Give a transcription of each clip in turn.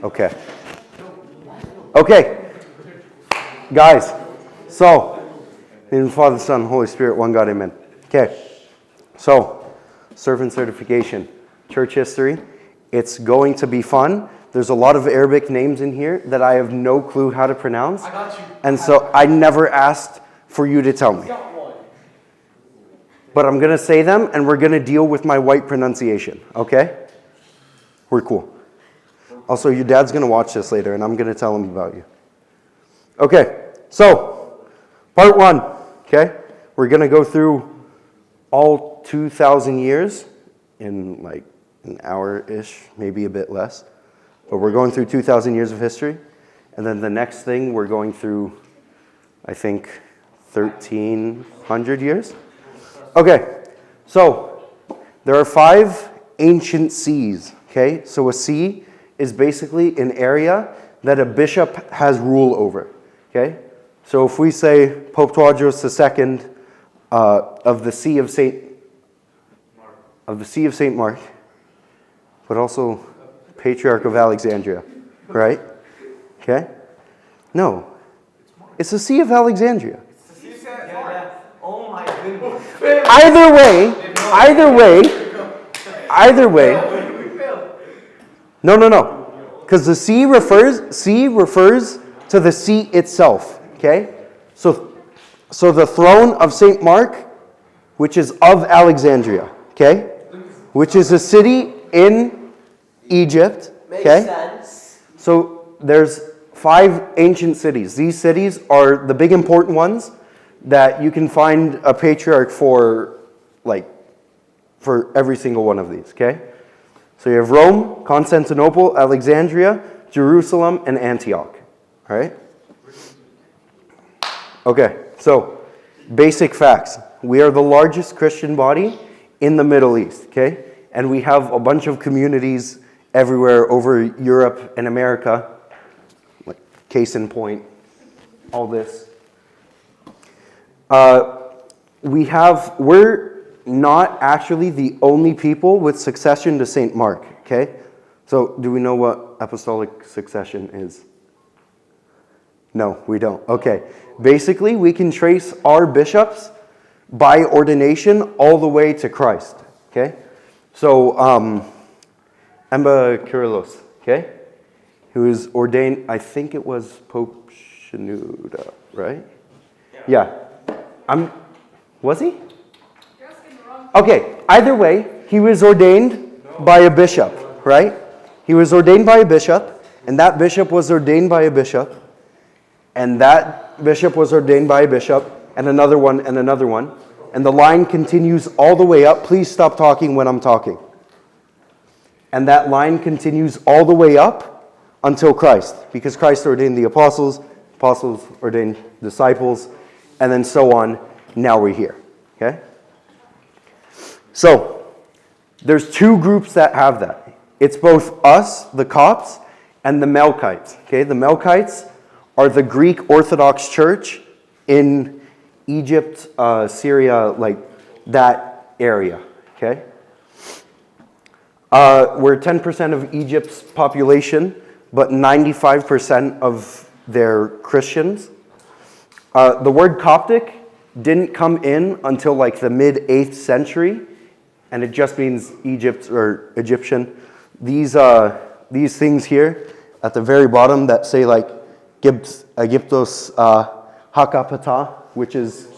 Okay. Okay. Guys, so, in the name of the Father, Son, Holy Spirit, one God, amen. Okay. So, servant certification, church history. It's going to be fun. There's a lot of Arabic names in here that I have no clue how to pronounce. I got you. And so I never asked for you to tell me. But I'm going to say them, and we're going to deal with my white pronunciation, okay? We're cool. Also, your dad's going to watch this later, and I'm going to tell him about you. Okay, so, part one, okay? We're going to go through all 2,000 years in like an hour-ish, maybe a bit less. But we're going through 2,000 years of history. And then the next thing, we're going through, I think, 1,300 years. Okay, so there are 5 ancient sees, okay? So a see is basically an area that a bishop has rule over, okay? So if we say Pope Tawadros II of the See of Saint Mark, but also Patriarch of Alexandria, right? Okay? No, it's the See of Alexandria. Oh my goodness. Either way. No. Because the see refers to the see itself. Okay? So the throne of Saint Mark, which is of Alexandria, okay? Which is a city in Egypt. Okay? Makes sense. So there's 5 ancient cities. These cities are the big important ones that you can find a patriarch for every single one of these, okay? So you have Rome, Constantinople, Alexandria, Jerusalem, and Antioch, all right? Okay, so basic facts. We are the largest Christian body in the Middle East, okay? And we have a bunch of communities everywhere over Europe and America, like case in point, all this. We're not actually the only people with succession to Saint Mark, okay? So do we know what apostolic succession is? No, we don't. Okay. Basically, we can trace our bishops by ordination all the way to Christ, okay? So, Emba Kyrillos, okay? Who was ordained, I think it was Pope Shenouda, right? Yeah. Was he? Okay, either way, he was ordained by a bishop, right? He was ordained by a bishop, and that bishop was ordained by a bishop, and that bishop was ordained by a bishop, and another one, and another one. And the line continues all the way up. Please stop talking when I'm talking. And that line continues all the way up until Christ, because Christ ordained the apostles, apostles ordained disciples, and then so on. Now we're here, okay? So, there's 2 groups that have that. It's both us, the Copts, and the Melkites, okay? The Melkites are the Greek Orthodox Church in Egypt, Syria, like that area, okay? We're 10% of Egypt's population, but 95% of their Christians. The word Coptic didn't come in until like the mid-8th century, and it just means Egypt or Egyptian. These things here at the very bottom that say like Egyptos Hakapata, which is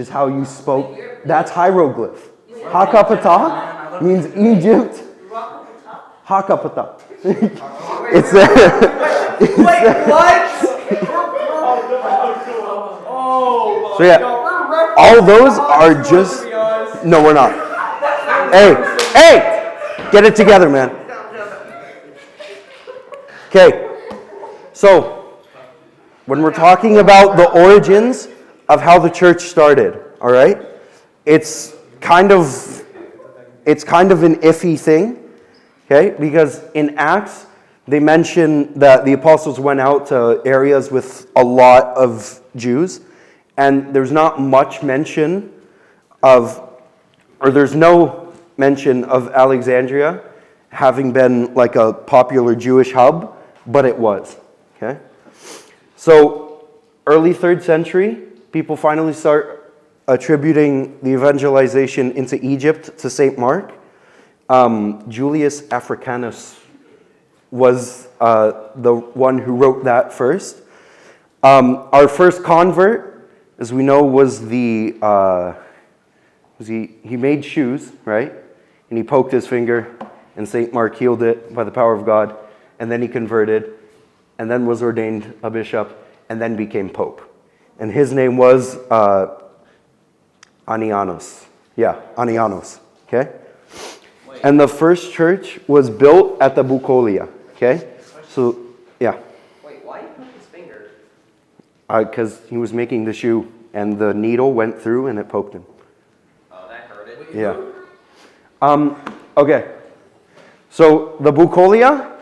how you spoke. That's hieroglyph. Hakapata means Egypt. Hakapata. It's Wait, what? So yeah, all those are just. No, we're not. Hey, get it together, man. Okay, so when we're talking about the origins of how the church started, all right, it's kind of an iffy thing, okay? Because in Acts, they mention that the apostles went out to areas with a lot of Jews, and there's not much mention of, or there's no mention of Alexandria having been like a popular Jewish hub, but it was. Okay? So, early 3rd century, people finally start attributing the evangelization into Egypt to St. Mark. Julius Africanus was the one who wrote that first. Our first convert, as we know, was he made shoes, right? And he poked his finger, and St. Mark healed it by the power of God, and then he converted, and then was ordained a bishop, and then became pope. And his name was Anianos. Yeah, Anianos, okay? And the first church was built at the Bucolia, okay? So, yeah. Wait, why you poke his finger? Because he was making the shoe, and the needle went through, and it poked him. Oh, that hurt it. Yeah. Okay. So the Bucolia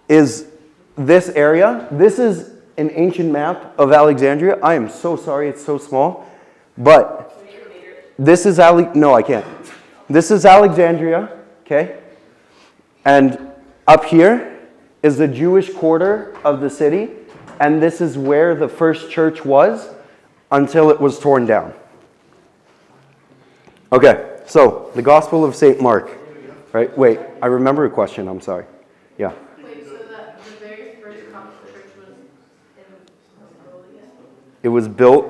is this area. This is an ancient map of Alexandria. I am so sorry it's so small, but this is no, I can't. This is Alexandria, okay? And up here is the Jewish quarter of the city, and this is where the first church was until it was torn down. Okay, so the Gospel of St. Mark, right? Wait, I remember a question, I'm sorry. Yeah. Wait, so the very first Coptic church was in Mongolia? It was built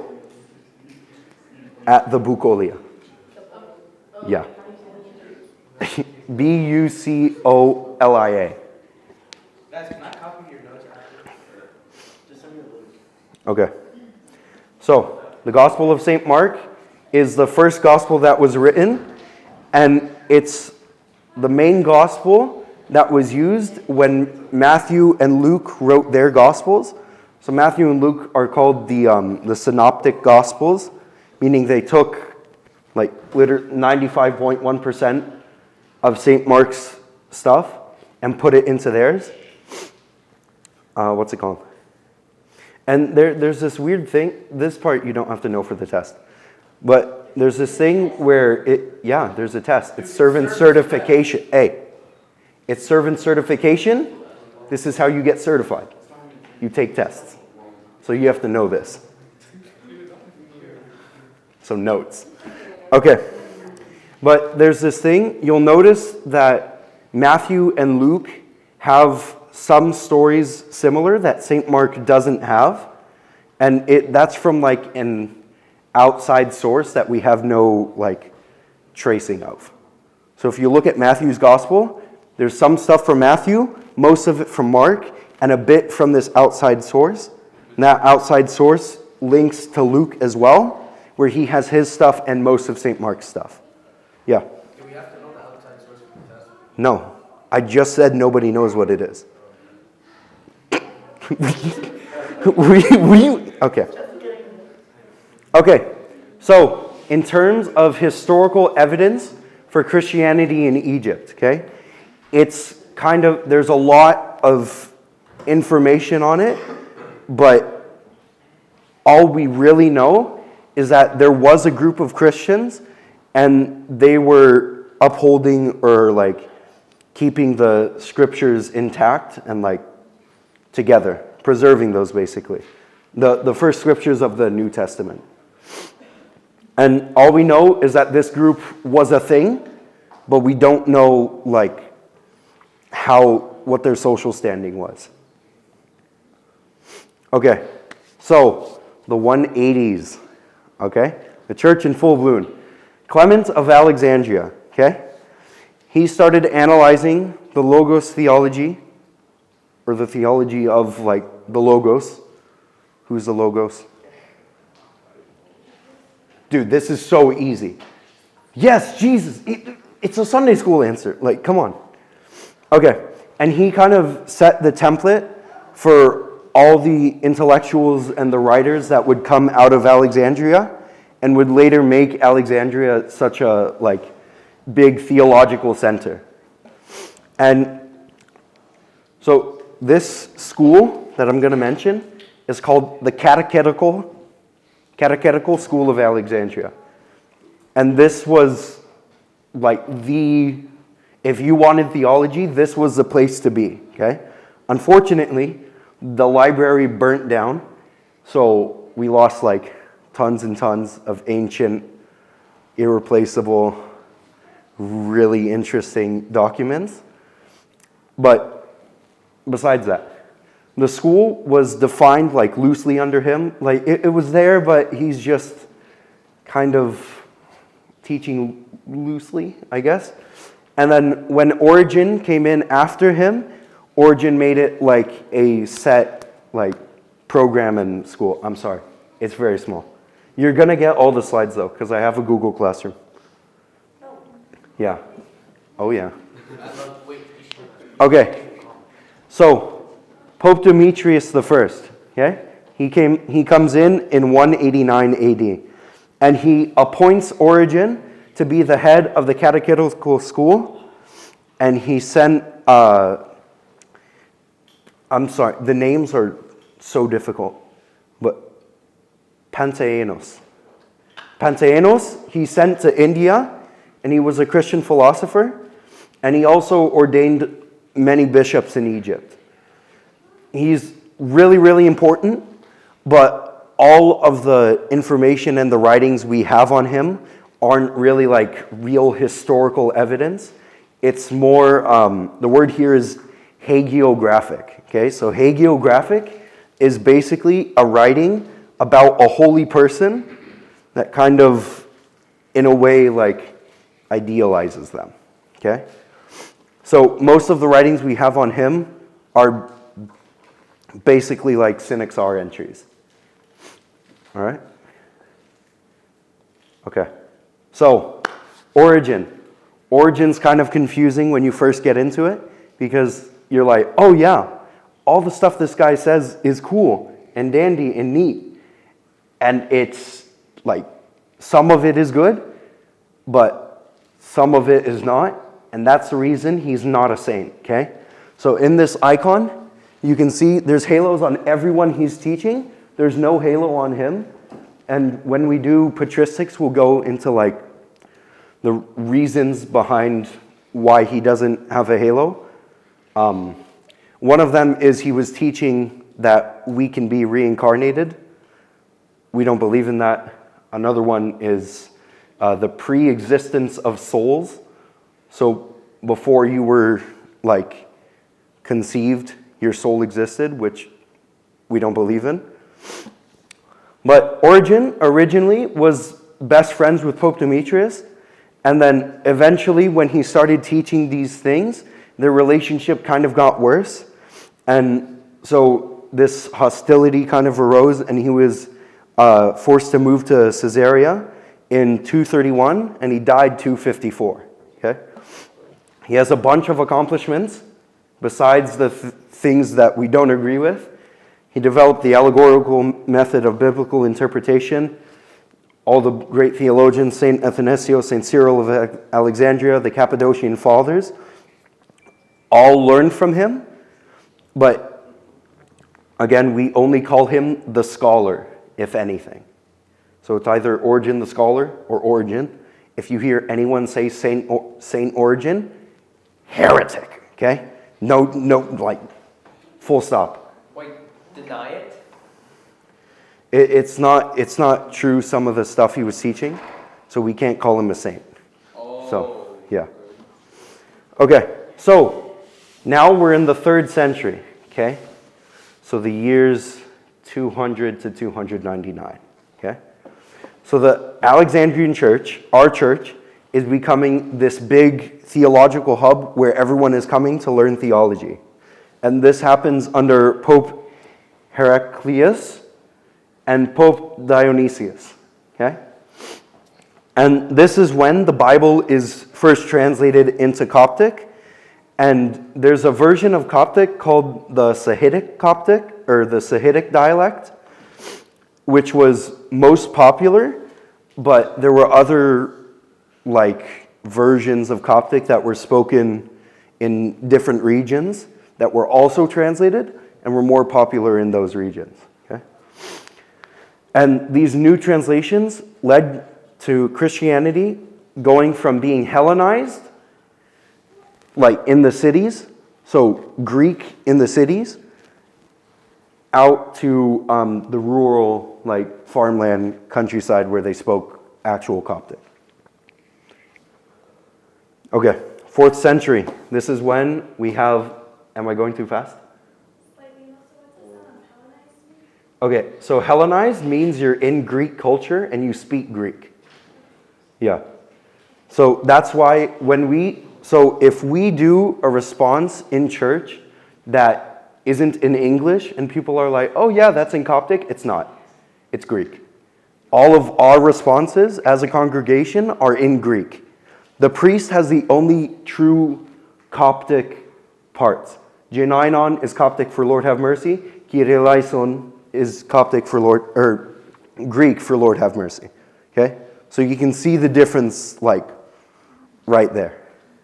at the Bucolia. Yeah. Bucolia. Guys, can I copy your notes after? Just send me the link. Okay. So, the Gospel of St. Mark is the first gospel that was written, and it's the main gospel that was used when Matthew and Luke wrote their gospels. So Matthew and Luke are called the synoptic gospels, meaning they took like 95.1% of St. Mark's stuff and put it into theirs. What's it called? And there's this weird thing. This part you don't have to know for the test. But there's this thing where there's a test. It's servant certification. It's servant certification. This is how you get certified. You take tests. So you have to know this. So notes. Okay. But there's this thing. You'll notice that Matthew and Luke have some stories similar that St. Mark doesn't have. And that's from like an outside source that we have no like tracing of. So if you look at Matthew's gospel, there's some stuff from Matthew, most of it from Mark, and a bit from this outside source. And that outside source links to Luke as well, where he has his stuff and most of St. Mark's stuff. Yeah. Do we have to know the outside source for the test? No. I just said nobody knows what it is. Okay. Okay. So, in terms of historical evidence for Christianity in Egypt, okay? It's kind of, there's a lot of information on it, but all we really know is that there was a group of Christians and they were upholding or like keeping the scriptures intact and like together, preserving those basically. The first scriptures of the New Testament. And all we know is that this group was a thing, but we don't know like what their social standing was. Okay, so the 180s, okay? The church in full bloom. Clement of Alexandria, okay? He started analyzing the Logos theology, or the theology of like the Logos. Who's the Logos? Dude, this is so easy. Yes, Jesus. It's a Sunday school answer. Like, come on. Okay, and he kind of set the template for all the intellectuals and the writers that would come out of Alexandria and would later make Alexandria such a like big theological center. And so this school that I'm going to mention is called the Catechetical School of Alexandria. And this was like If you wanted theology, this was the place to be, okay? Unfortunately, the library burnt down, so we lost like tons and tons of ancient, irreplaceable, really interesting documents. But besides that, the school was defined like loosely under him. Like it was there, but he's just kind of teaching loosely, I guess. And then when Origen came in after him, Origen made it like a set like program in school. I'm sorry, it's very small. You're gonna get all the slides though, because I have a Google Classroom. Yeah. Oh yeah. Okay. So Pope Demetrius the First. Okay. He comes in 189 AD, and he appoints Origen to be the head of the catechetical school, and he sent. I'm sorry, the names are so difficult, but Pantaenos. Pantaenos, he sent to India, and he was a Christian philosopher, and he also ordained many bishops in Egypt. He's really, really important, but all of the information and the writings we have on him aren't really like real historical evidence. It's more, the word here is hagiographic. Okay, so hagiographic is basically a writing about a holy person that kind of, in a way, like idealizes them. Okay, so most of the writings we have on him are basically like Synaxar entries. All right. Okay, so Origen's kind of confusing when you first get into it, because you're like, oh yeah, all the stuff this guy says is cool and dandy and neat. And it's like, some of it is good, but some of it is not. And that's the reason he's not a saint, okay? So in this icon, you can see there's halos on everyone he's teaching. There's no halo on him. And when we do patristics, we'll go into like the reasons behind why he doesn't have a halo. One of them is he was teaching that we can be reincarnated. We don't believe in that. Another one is the pre-existence of souls. So before you were like conceived, your soul existed, which we don't believe in. But Origen originally was best friends with Pope Demetrius, and then eventually when he started teaching these things, their relationship kind of got worse. And so this hostility kind of arose, and he was forced to move to Caesarea in 231, and he died 254. Okay? He has a bunch of accomplishments besides the things that we don't agree with. He developed the allegorical method of biblical interpretation. All the great theologians, St. Athanasius, St. Cyril of Alexandria, the Cappadocian Fathers, all learned from him. But again, we only call him the scholar, if anything. So it's either Origen the scholar or Origen. If you hear anyone say Saint Origen, heretic, okay? No, like, full stop. Wait, deny it? It's not true, some of the stuff he was teaching, so we can't call him a saint. Oh. So, yeah. Okay, so now we're in the 3rd century, okay? So the years 200 to 299, okay? So the Alexandrian Church, our church, is becoming this big theological hub where everyone is coming to learn theology. And this happens under Pope Heraclius and Pope Dionysius, okay? And this is when the Bible is first translated into Coptic. And there's a version of Coptic called the Sahidic Coptic, or the Sahidic dialect, which was most popular, but there were other like versions of Coptic that were spoken in different regions that were also translated and were more popular in those regions. Okay? And these new translations led to Christianity going from being Hellenized like in the cities, so Greek in the cities, out to the rural, like farmland countryside where they spoke actual Coptic. Okay, 4th century. This is when we have, am I going too fast? Okay, so Hellenized means you're in Greek culture and you speak Greek. Yeah. So that's why if we do a response in church that isn't in English and people are like, oh yeah, that's in Coptic, it's not. It's Greek. All of our responses as a congregation are in Greek. The priest has the only true Coptic parts. Genainon is Coptic for Lord have mercy. Kyrieleison is Coptic for Greek for Lord have mercy. Okay? So you can see the difference like right there.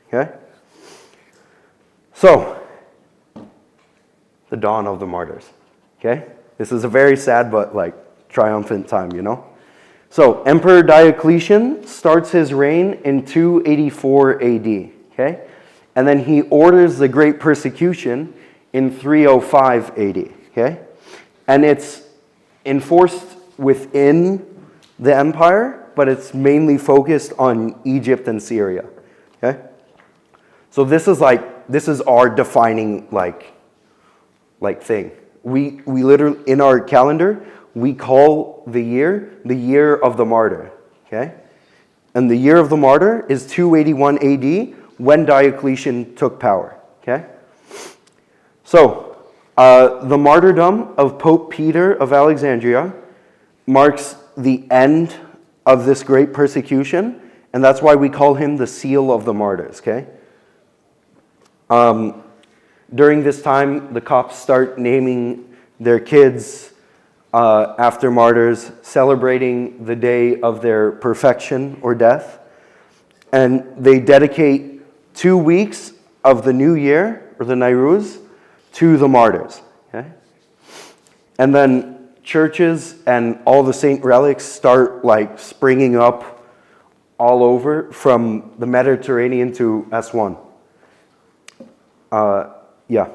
Okay? So, the dawn of the martyrs. Okay? This is a very sad but like triumphant time, you know? So, Emperor Diocletian starts his reign in 284 AD. Okay? And then he orders the Great Persecution in 305 AD. Okay? And it's enforced within the empire, but it's mainly focused on Egypt and Syria. Okay? So this is our defining like thing. We literally in our calendar we call the year of the martyr. Okay? And the year of the martyr is 281 AD when Diocletian took power. Okay? So the martyrdom of Pope Peter of Alexandria marks the end of this great persecution, and that's why we call him the seal of the martyrs, okay? During this time, the Copts start naming their kids after martyrs, celebrating the day of their perfection or death, and they dedicate 2 weeks of the new year, or the Nairuz, to the martyrs. Okay? And then churches and all the saint relics start like springing up all over from the Mediterranean to Aswan. Yeah.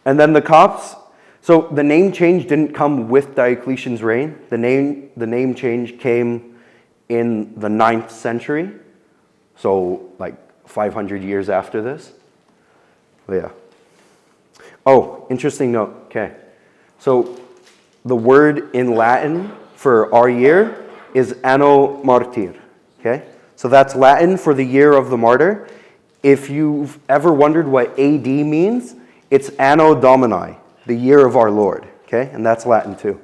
And then the Copts, so the name change didn't come with Diocletian's reign. The name change came in the 9th century, so like 500 years after this. Yeah. Oh, interesting note. Okay. So the word in Latin for our year is Anno Martir. Okay? So that's Latin for the year of the martyr. If you've ever wondered what AD means, it's Anno Domini, the year of our Lord. Okay? And that's Latin too.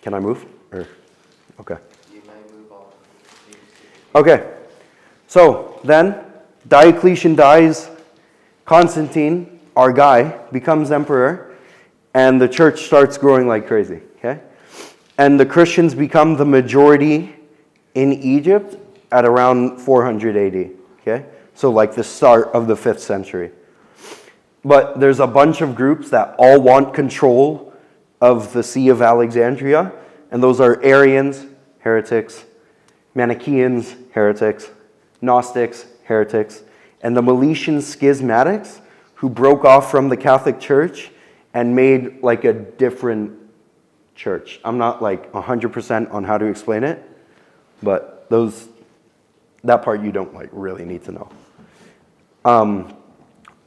Can I move? Okay. You may move on. Okay. So then Diocletian dies. Constantine, our guy, becomes emperor, and the church starts growing like crazy, okay? And the Christians become the majority in Egypt at around 400 AD, okay? So like the start of the 5th century. But there's a bunch of groups that all want control of the Sea of Alexandria, and those are Arians, heretics, Manichaeans, heretics, Gnostics, heretics, and the Meletian schismatics who broke off from the Catholic Church and made like a different church. I'm not like 100% on how to explain it, but that part you don't like really need to know.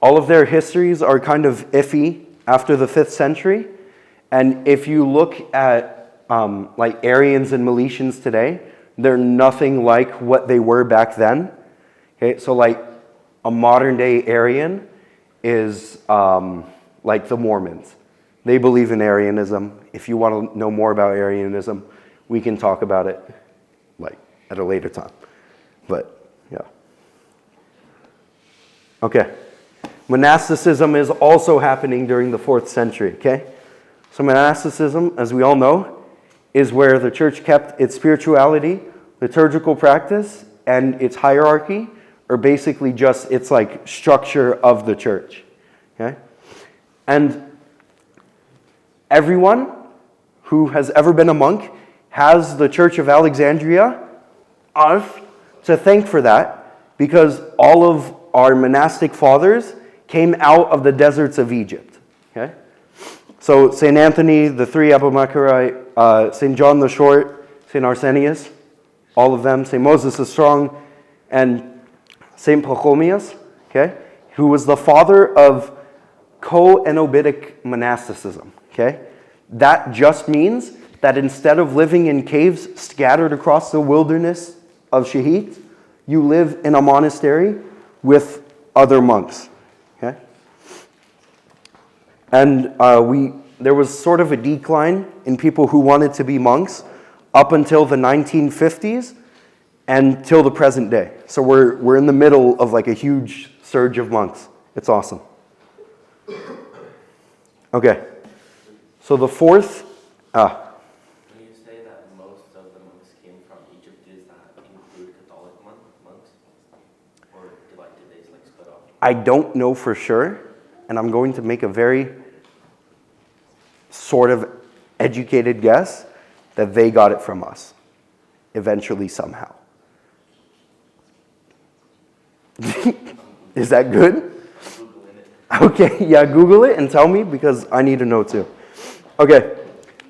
All of their histories are kind of iffy after the 5th century, and if you look at like Arians and Meletians today, they're nothing like what they were back then. Okay, so like a modern day Arian is like the Mormons. They believe in Arianism. If you want to know more about Arianism, we can talk about it like at a later time. But yeah. Okay. Monasticism is also happening during the 4th century, okay? So monasticism, as we all know, is where the church kept its spirituality, liturgical practice, and its hierarchy, or basically just its like structure of the church. Okay? And everyone who has ever been a monk has the Church of Alexandria, us, to thank for that, because all of our monastic fathers came out of the deserts of Egypt. Okay? So St. Anthony, the three Apomacharii, St. John the Short, St. Arsenius, all of them, St. Moses the Strong, and St. Pachomius, okay, who was the father of co-enobitic monasticism. Okay? That just means that instead of living in caves scattered across the wilderness of Shahid, you live in a monastery with other monks. Okay? And there was sort of a decline in people who wanted to be monks up until the 1950s and till the present day. So we're in the middle of like a huge surge of monks. It's awesome. Okay. So the fourth... When you say that most of the monks came from Egypt, does that include Catholic monks? Or did they split off? I don't know for sure, and I'm going to make a very sort of educated guess that they got it from us, eventually somehow. Is that good? Okay, yeah, Google it and tell me because I need to know too. Okay,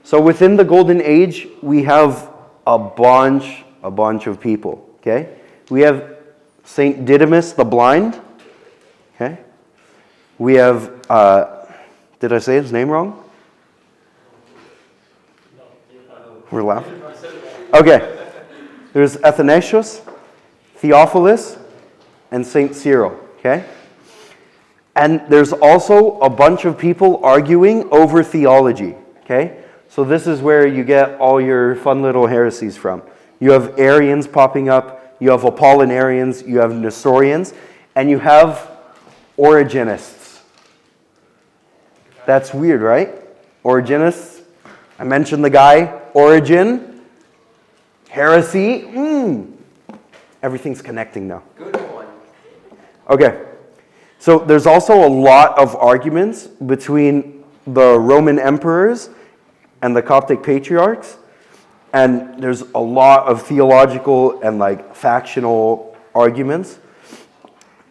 so within the Golden Age, we have a bunch of people, okay? We have Saint Didymus the Blind, okay? We have, did I say his name wrong? We're laughing. Okay, there's Athanasius, Theophilus, and Saint Cyril, okay? And there's also a bunch of people arguing over theology, okay? So this is where you get all your fun little heresies from. You have Arians popping up, you have Apollinarians, you have Nestorians, and you have Origenists. That's weird, right? Origenists. I mentioned the guy, Origen. Heresy. Everything's connecting now. Good one. Okay. So there's also a lot of arguments between the Roman emperors and the Coptic patriarchs. And there's a lot of theological and factional arguments.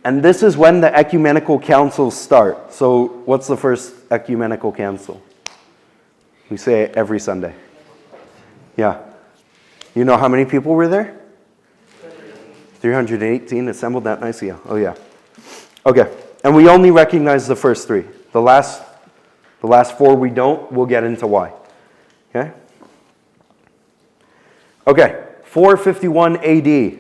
And this is when the ecumenical councils start. So what's the first ecumenical council? We say it every Sunday. Yeah. You know how many people were there? 318 assembled at Nicaea. Oh yeah. Okay. And we only recognize the first three. The last four we don't. We'll get into why. Okay? Okay. 451 AD.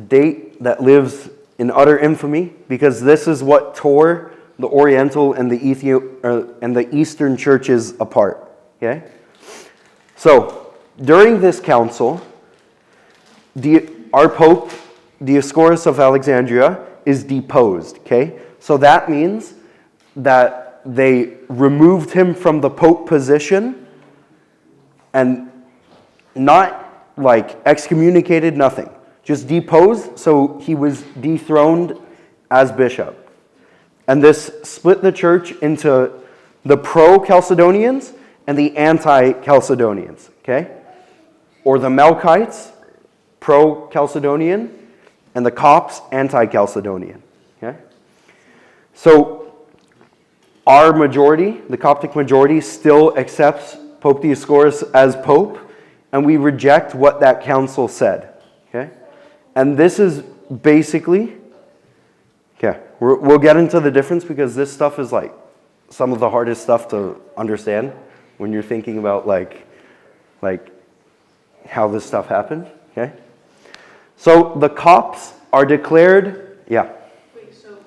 Date that lives in utter infamy because this is what tore the Oriental and the Eastern churches apart. Okay? So, during this council, our Pope, Dioscorus of Alexandria, is deposed. Okay? So that means that they removed him from the Pope position and not excommunicated, nothing. Just deposed, so he was dethroned as bishop. And this split the church into the pro-Chalcedonians and the anti-Chalcedonians, okay? Or the Melkites, pro-Chalcedonian, and the Copts, anti-Chalcedonian, okay? So our majority, the Coptic majority, still accepts Pope Dioscorus as pope, and we reject what that council said, okay? And this is basically, okay, we'll get into the difference because this stuff is some of the hardest stuff to understand when you're thinking about how this stuff happened, okay? So the Copts are declared, yeah. Wait, so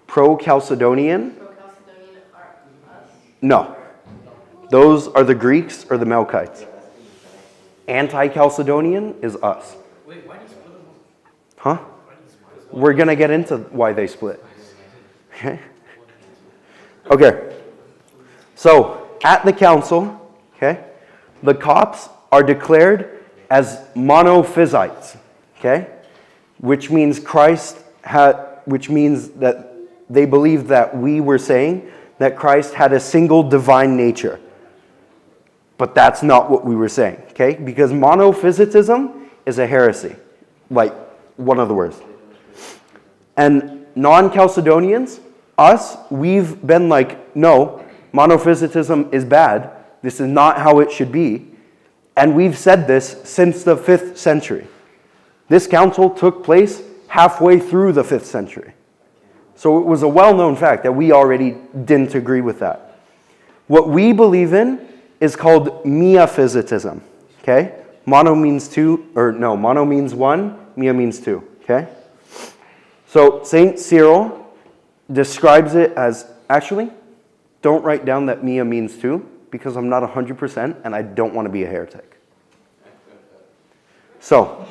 pro-Chalcedonian? pro-Chalcedonian are us? No. Those are the Greeks or the Melkites. Anti-Chalcedonian is us. Wait, why do you split them? Huh? We're going to get into why they split. Okay? Okay. So, at the council, okay, the Copts are declared as monophysites, okay? Which means which means that they believed that we were saying that Christ had a single divine nature. But that's not what we were saying, okay? Because monophysitism is a heresy. like one of the words. And non-Chalcedonians, us, we've been like, no, monophysitism is bad. This is not how it should be. And we've said this since the 5th century. This council took place halfway through the 5th century. So it was a well-known fact that we already didn't agree with that. What we believe in is called miaphysitism. Okay? Mono means one, mia means two. Okay? So St. Cyril describes it as, actually, don't write down that mia means two, because I'm not 100% and I don't want to be a heretic. So,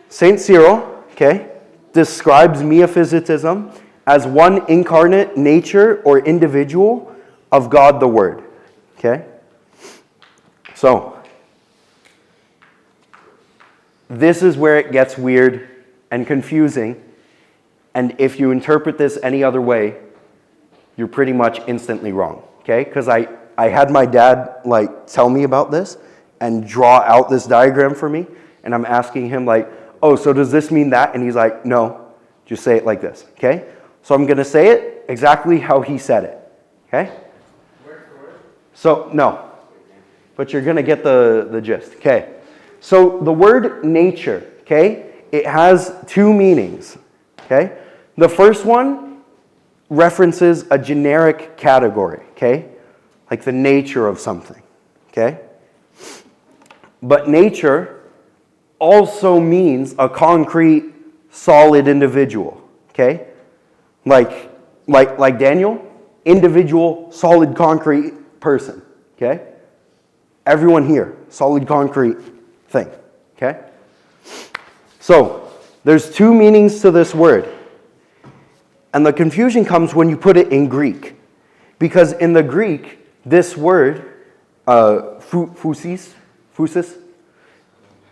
St. Cyril, okay, describes miaphysitism as one incarnate nature or individual of God the Word. Okay? So, this is where it gets weird and confusing, and if you interpret this any other way, you're pretty much instantly wrong. Okay? Because I had my dad like tell me about this and draw out this diagram for me, and I'm asking him like, oh, so does this mean that? And he's like, no, just say it like this. Okay? So I'm going to say it exactly how he said it. Okay? Word for word? So, no. But you're going to get the gist. Okay? So the word nature, okay, it has two meanings. Okay? The first one references a generic category, okay? Like the nature of something, okay? But nature also means a concrete, solid individual, okay? Like Daniel, individual, solid, concrete person, okay? Everyone here, solid, concrete thing, okay? So, there's two meanings to this word. And the confusion comes when you put it in Greek. Because in the Greek, this word, phusis,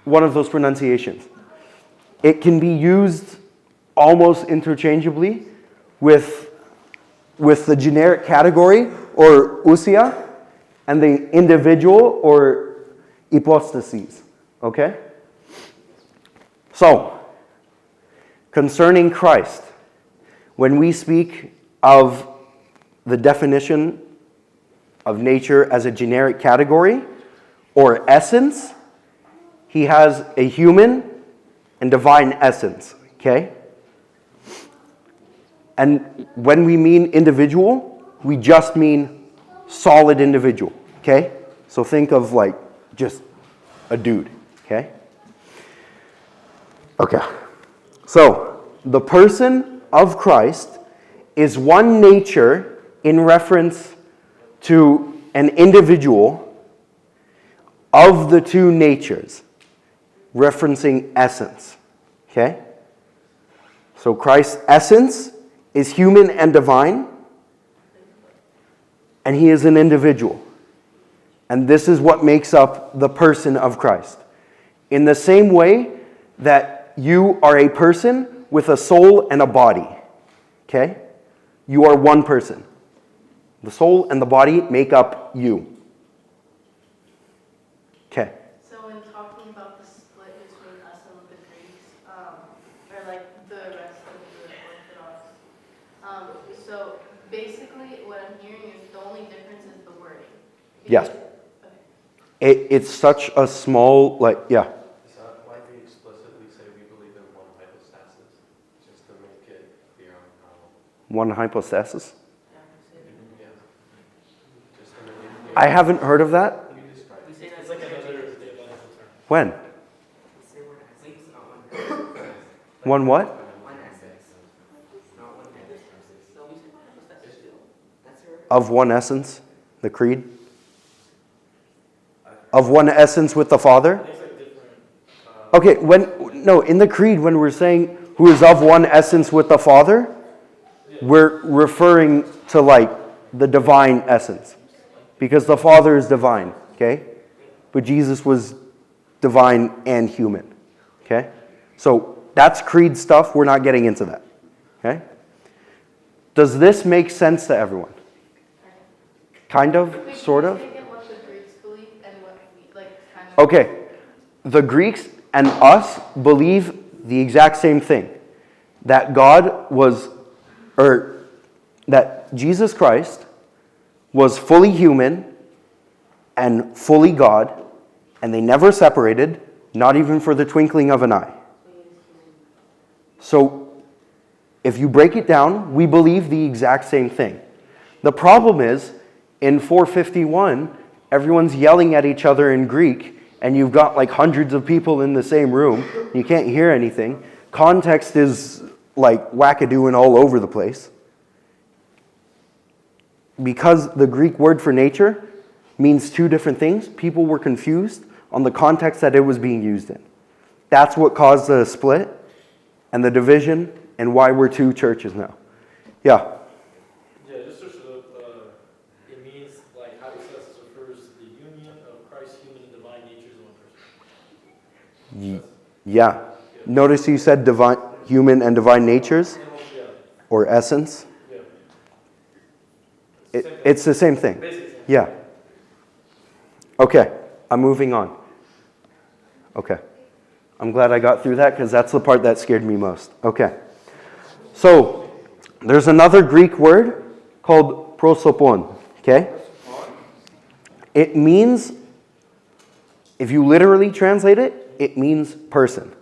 one of those pronunciations, it can be used almost interchangeably with the generic category, or ousia, and the individual, or hypostases. Okay? So, concerning Christ, when we speak of the definition of nature as a generic category or essence, he has a human and divine essence, okay? And when we mean individual, we just mean solid individual, okay? So think of like just a dude, okay? Okay. So, the person of Christ is one nature in reference to an individual of the two natures, referencing essence. Okay? So Christ's essence is human and divine, and he is an individual. And this is what makes up the person of Christ. In the same way that you are a person with a soul and a body. Okay? You are one person. The soul and the body make up you. Okay. So in talking about the split between us and the Greeks, or like the rest of the Orthodox, so basically what I'm hearing is the only difference is the wording. Yes. Okay. It's such a small, like, yeah. Is that why we explicitly say we believe in one hypostasis? Just to make it clear on how. One hypostasis? Yeah. Just to make it clear. I haven't heard of that. We describe We it. say It's that's like another theological term. When? We say we're essence, not one. One what? One essence, not one hypostasis. So we say hypostasis too. That's her. Of one essence? The creed? Of one essence with the Father? There's like different. Okay, in the creed, when we're saying who is of one essence with the Father, we're referring to like the divine essence. Because the Father is divine, okay? But Jesus was divine and human, okay? So that's creed stuff. We're not getting into that, okay? Does this make sense to everyone? Kind of, sort of? Could you take in what the Greeks believe and what we, like, kind of... Okay, the Greeks, and us believe the exact same thing. That that Jesus Christ was fully human and fully God, and they never separated, not even for the twinkling of an eye. So, if you break it down, we believe the exact same thing. The problem is, in 451, everyone's yelling at each other in Greek, and you've got like hundreds of people in the same room. You can't hear anything. Context is like wackadooing all over the place. Because the Greek word for nature means two different things, people were confused on the context that it was being used in. That's what caused the split and the division and why we're two churches now. Yeah? Yeah, just to sort of, it means like hypostasis refers to the union of Christ's human and divine natures in one person. Yeah. Notice you said divine, human and divine natures Yeah. or essence. Yeah. It's the same thing. Basically. Yeah. Okay, I'm moving on. Okay. I'm glad I got through that because that's the part that scared me most. Okay. So, there's another Greek word called prosopon. Okay? It means, if you literally translate it, it means person.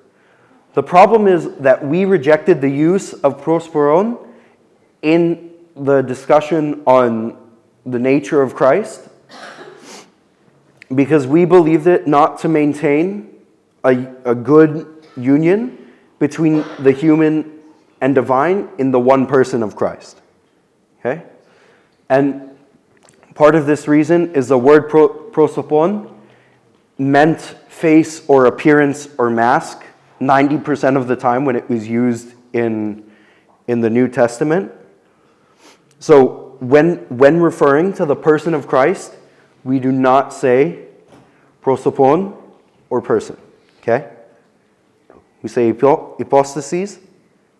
The problem is that we rejected the use of prosporon in the discussion on the nature of Christ because we believed it not to maintain a good union between the human and divine in the one person of Christ. Okay? And part of this reason is the word prosopon meant face or appearance or mask 90% of the time when it was used in the New Testament. So when referring to the person of Christ, we do not say prosopon or person. Okay? We say hypostasis,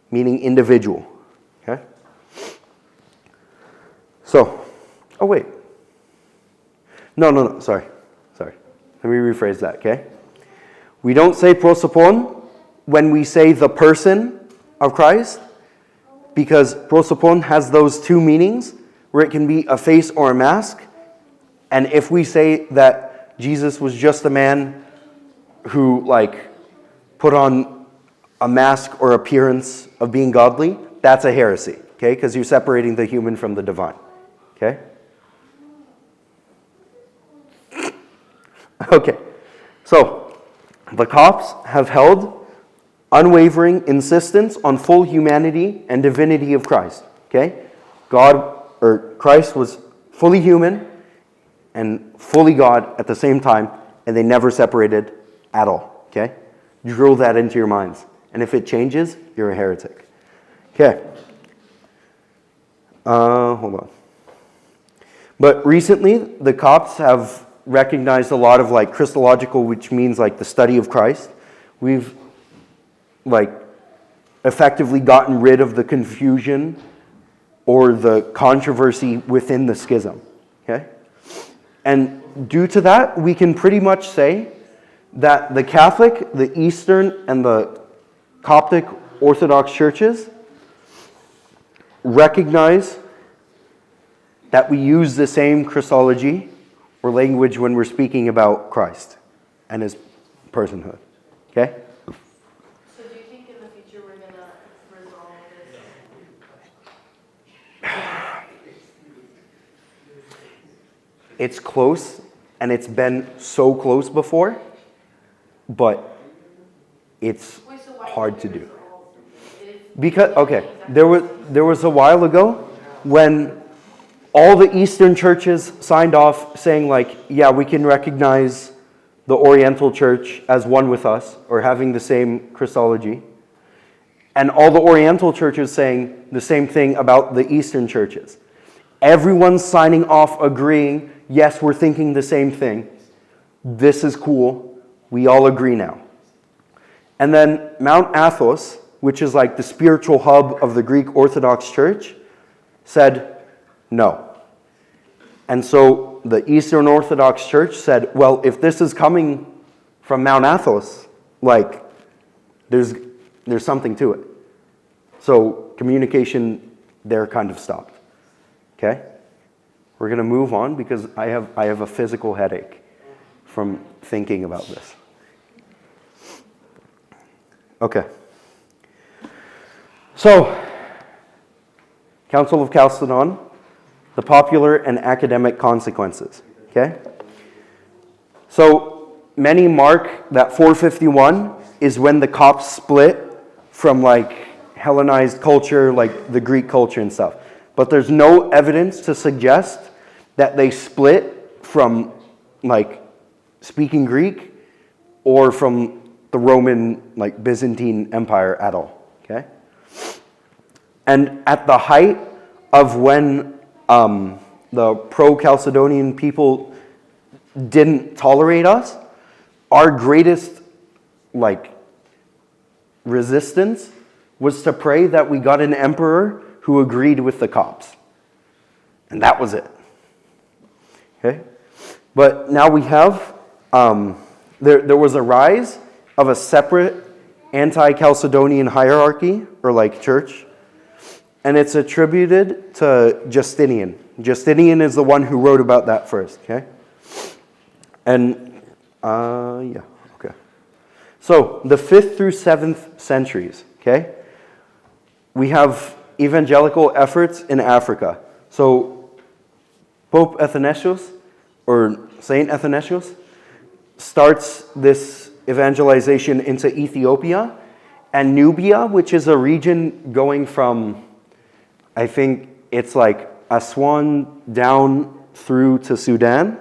meaning individual. Okay? So, oh wait. No, sorry. Let me rephrase that, okay? We don't say prosopon when we say the person of Christ, because prosopon has those two meanings, where it can be a face or a mask. And if we say that Jesus was just a man who put on a mask or appearance of being godly, that's a heresy, okay? Because you're separating the human from the divine, okay? Okay, so the Copts have held unwavering insistence on full humanity and divinity of Christ, okay? Christ was fully human and fully God at the same time, and they never separated at all, okay? Drill that into your minds. And if it changes, you're a heretic. Okay. Hold on. But recently, the Copts have recognized a lot of Christological, which means the study of Christ. We've effectively gotten rid of the confusion or the controversy within the schism. Okay? And due to that, we can pretty much say that the Catholic, the Eastern, and the Coptic Orthodox churches recognize that we use the same Christology or language when we're speaking about Christ and his personhood. Okay? So do you think in the future we're going to resolve this? It's close, and it's been so close before, but it's Wait, so why hard to can't we do. resolve it? Because, okay, there was a while ago when all the Eastern churches signed off saying yeah, we can recognize the Oriental Church as one with us or having the same Christology. And all the Oriental churches saying the same thing about the Eastern churches. Everyone's signing off, agreeing, yes, we're thinking the same thing. This is cool. We all agree now. And then Mount Athos, which is the spiritual hub of the Greek Orthodox Church, said no. And so the Eastern Orthodox Church said, well, if this is coming from Mount Athos, like, there's something to it. So communication there kind of stopped. Okay? We're going to move on because I have a physical headache from thinking about this. Okay. So, Council of Chalcedon, the popular and academic consequences. Okay? So, many mark that 451 is when the Copts split from like Hellenized culture, like the Greek culture and stuff. But there's no evidence to suggest that they split from like speaking Greek or from the Roman, like Byzantine Empire at all. Okay? And at the height of when the pro-Chalcedonian people didn't tolerate us, our greatest like resistance was to pray that we got an emperor who agreed with the Copts. And that was it. Okay? But now we have, there was a rise of a separate anti-Chalcedonian hierarchy, or like church, and it's attributed to Justinian. Justinian is the one who wrote about that first, okay? And, yeah, okay. So, the 5th through 7th centuries, okay? We have evangelical efforts in Africa. So, Pope Athanasius, or Saint Athanasius, starts this evangelization into Ethiopia and Nubia, which is a region going from, I think it's like Aswan down through to Sudan.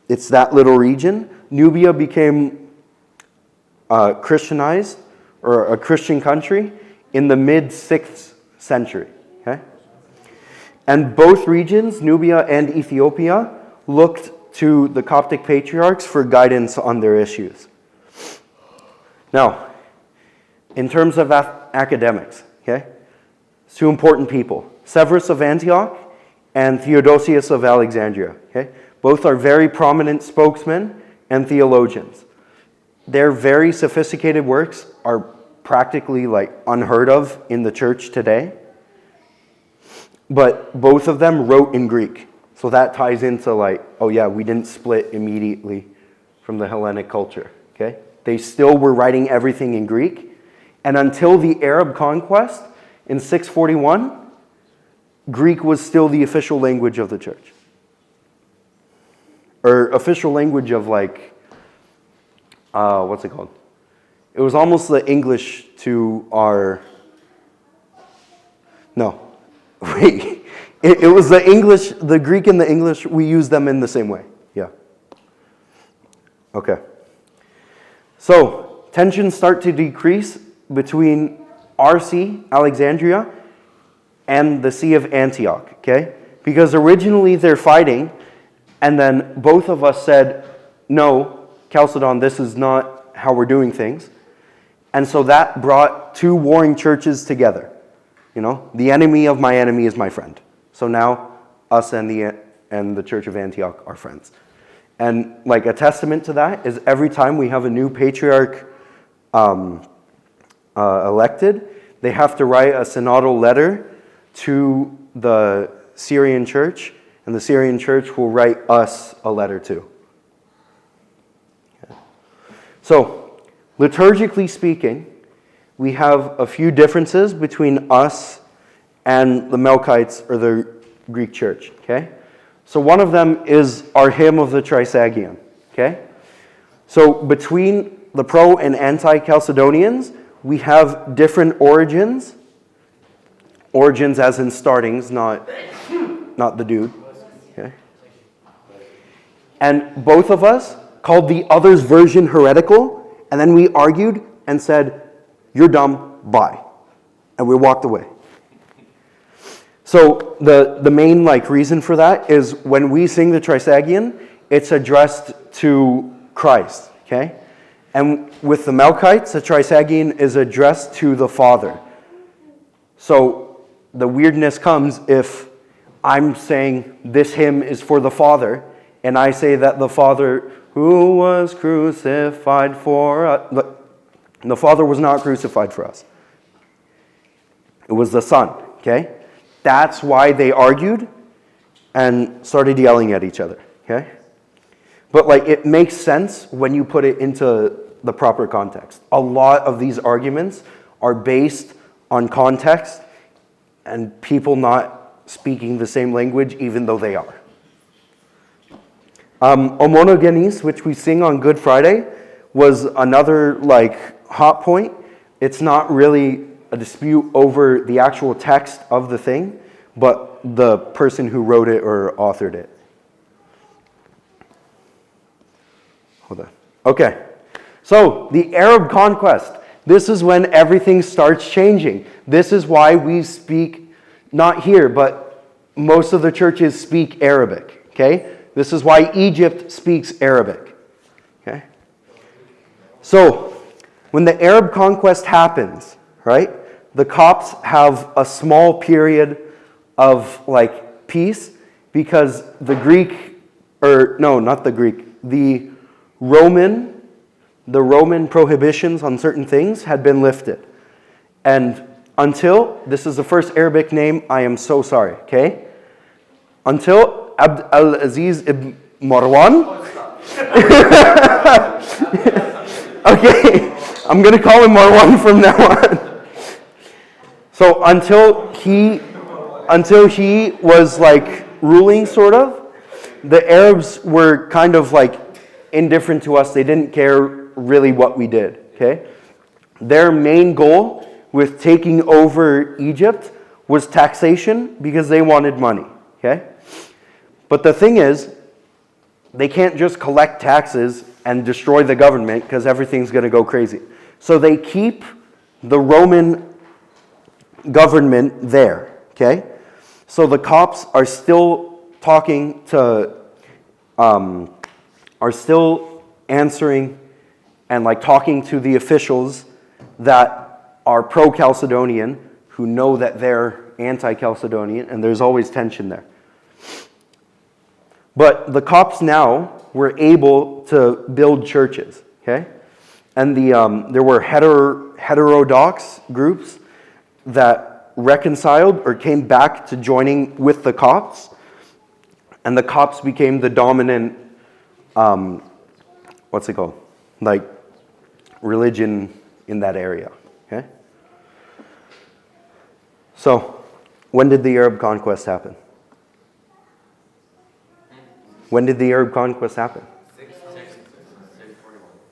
It's that little region. Nubia became Christianized, or a Christian country, in the mid-6th century. Okay? And both regions, Nubia and Ethiopia, looked to the Coptic patriarchs for guidance on their issues. Now, in terms of academics, okay, two important people, Severus of Antioch and Theodosius of Alexandria. Okay? Both are very prominent spokesmen and theologians. Their very sophisticated works are practically like unheard of in the church today. But both of them wrote in Greek. So that ties into like, oh yeah, we didn't split immediately from the Hellenic culture. Okay? They still were writing everything in Greek. And until the Arab conquest in 641, Greek was still the official language of the church. Or official language of like, what's it called? It was almost the English to our, no, wait. It was the English, the Greek and the English, we use them in the same way. Yeah. Okay. So, tensions start to decrease between RC, Alexandria, and the See of Antioch, okay? Because originally they're fighting, and then both of us said, no, Chalcedon, this is not how we're doing things. And so that brought two warring churches together. You know, the enemy of my enemy is my friend. So now us and the Church of Antioch are friends. And like a testament to that is every time we have a new patriarch elected, they have to write a synodal letter to the Syrian church, and the Syrian church will write us a letter too. Okay. So, liturgically speaking, we have a few differences between us and the Melkites, or the Greek church, okay? So one of them is our hymn of the Trisagion, okay? So between the pro and anti-Chalcedonians, we have different origins. Origins as in startings, not the dude, okay? And both of us called the other's version heretical, and then we argued and said, you're dumb, bye. And we walked away. So the main like reason for that is when we sing the Trisagion, it's addressed to Christ, okay? And with the Melkites, the Trisagion is addressed to the Father. So the weirdness comes if I'm saying this hymn is for the Father, and I say that the Father who was crucified for us, And the Father was not crucified for us. It was the Son, okay? That's why they argued and started yelling at each other, okay? But like it makes sense when you put it into the proper context. A lot of these arguments are based on context and people not speaking the same language even though they are. Homogenes, which we sing on Good Friday, was another like hot point. It's not really a dispute over the actual text of the thing, but the person who wrote it or authored it. Hold on. Okay. So, the Arab conquest. This is when everything starts changing. This is why we speak, not here, but most of the churches speak Arabic. Okay? This is why Egypt speaks Arabic. Okay? So, when the Arab conquest happens, right, the Copts have a small period of like peace because the Roman prohibitions on certain things had been lifted. And until, this is the first Arabic name, I am so sorry, okay? Until Abd al-Aziz ibn Marwan. Okay, I'm going to call him Marwan from now on. So until he was like ruling sort of, the Arabs were kind of like indifferent to us. They didn't care really what we did, okay? Their main goal with taking over Egypt was taxation because they wanted money, okay? But the thing is, they can't just collect taxes and destroy the government because everything's going to go crazy. So they keep the Roman government there, okay? So the Copts are still talking to, are still answering and like talking to the officials that are pro-Chalcedonian who know that they're anti-Chalcedonian, and there's always tension there. But the Copts now were able to build churches, okay? And there were heterodox groups that reconciled or came back to joining with the Copts, and the Copts became the dominant, what's it called? Like religion in that area, okay? So, when did the Arab conquest happen? When did the Arab conquest happen?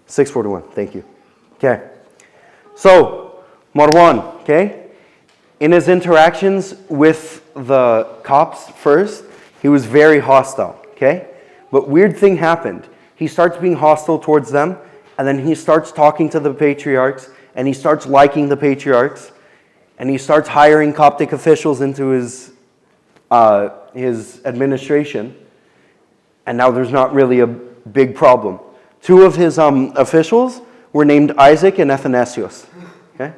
641. Thank you. Okay. So, Marwan, okay? In his interactions with the Copts first, he was very hostile, okay? But weird thing happened. He starts being hostile towards them, and then he starts talking to the patriarchs, and he starts liking the patriarchs, and he starts hiring Coptic officials into his administration. And now there's not really a big problem. Two of his officials were named Isaac and Athanasius. Okay?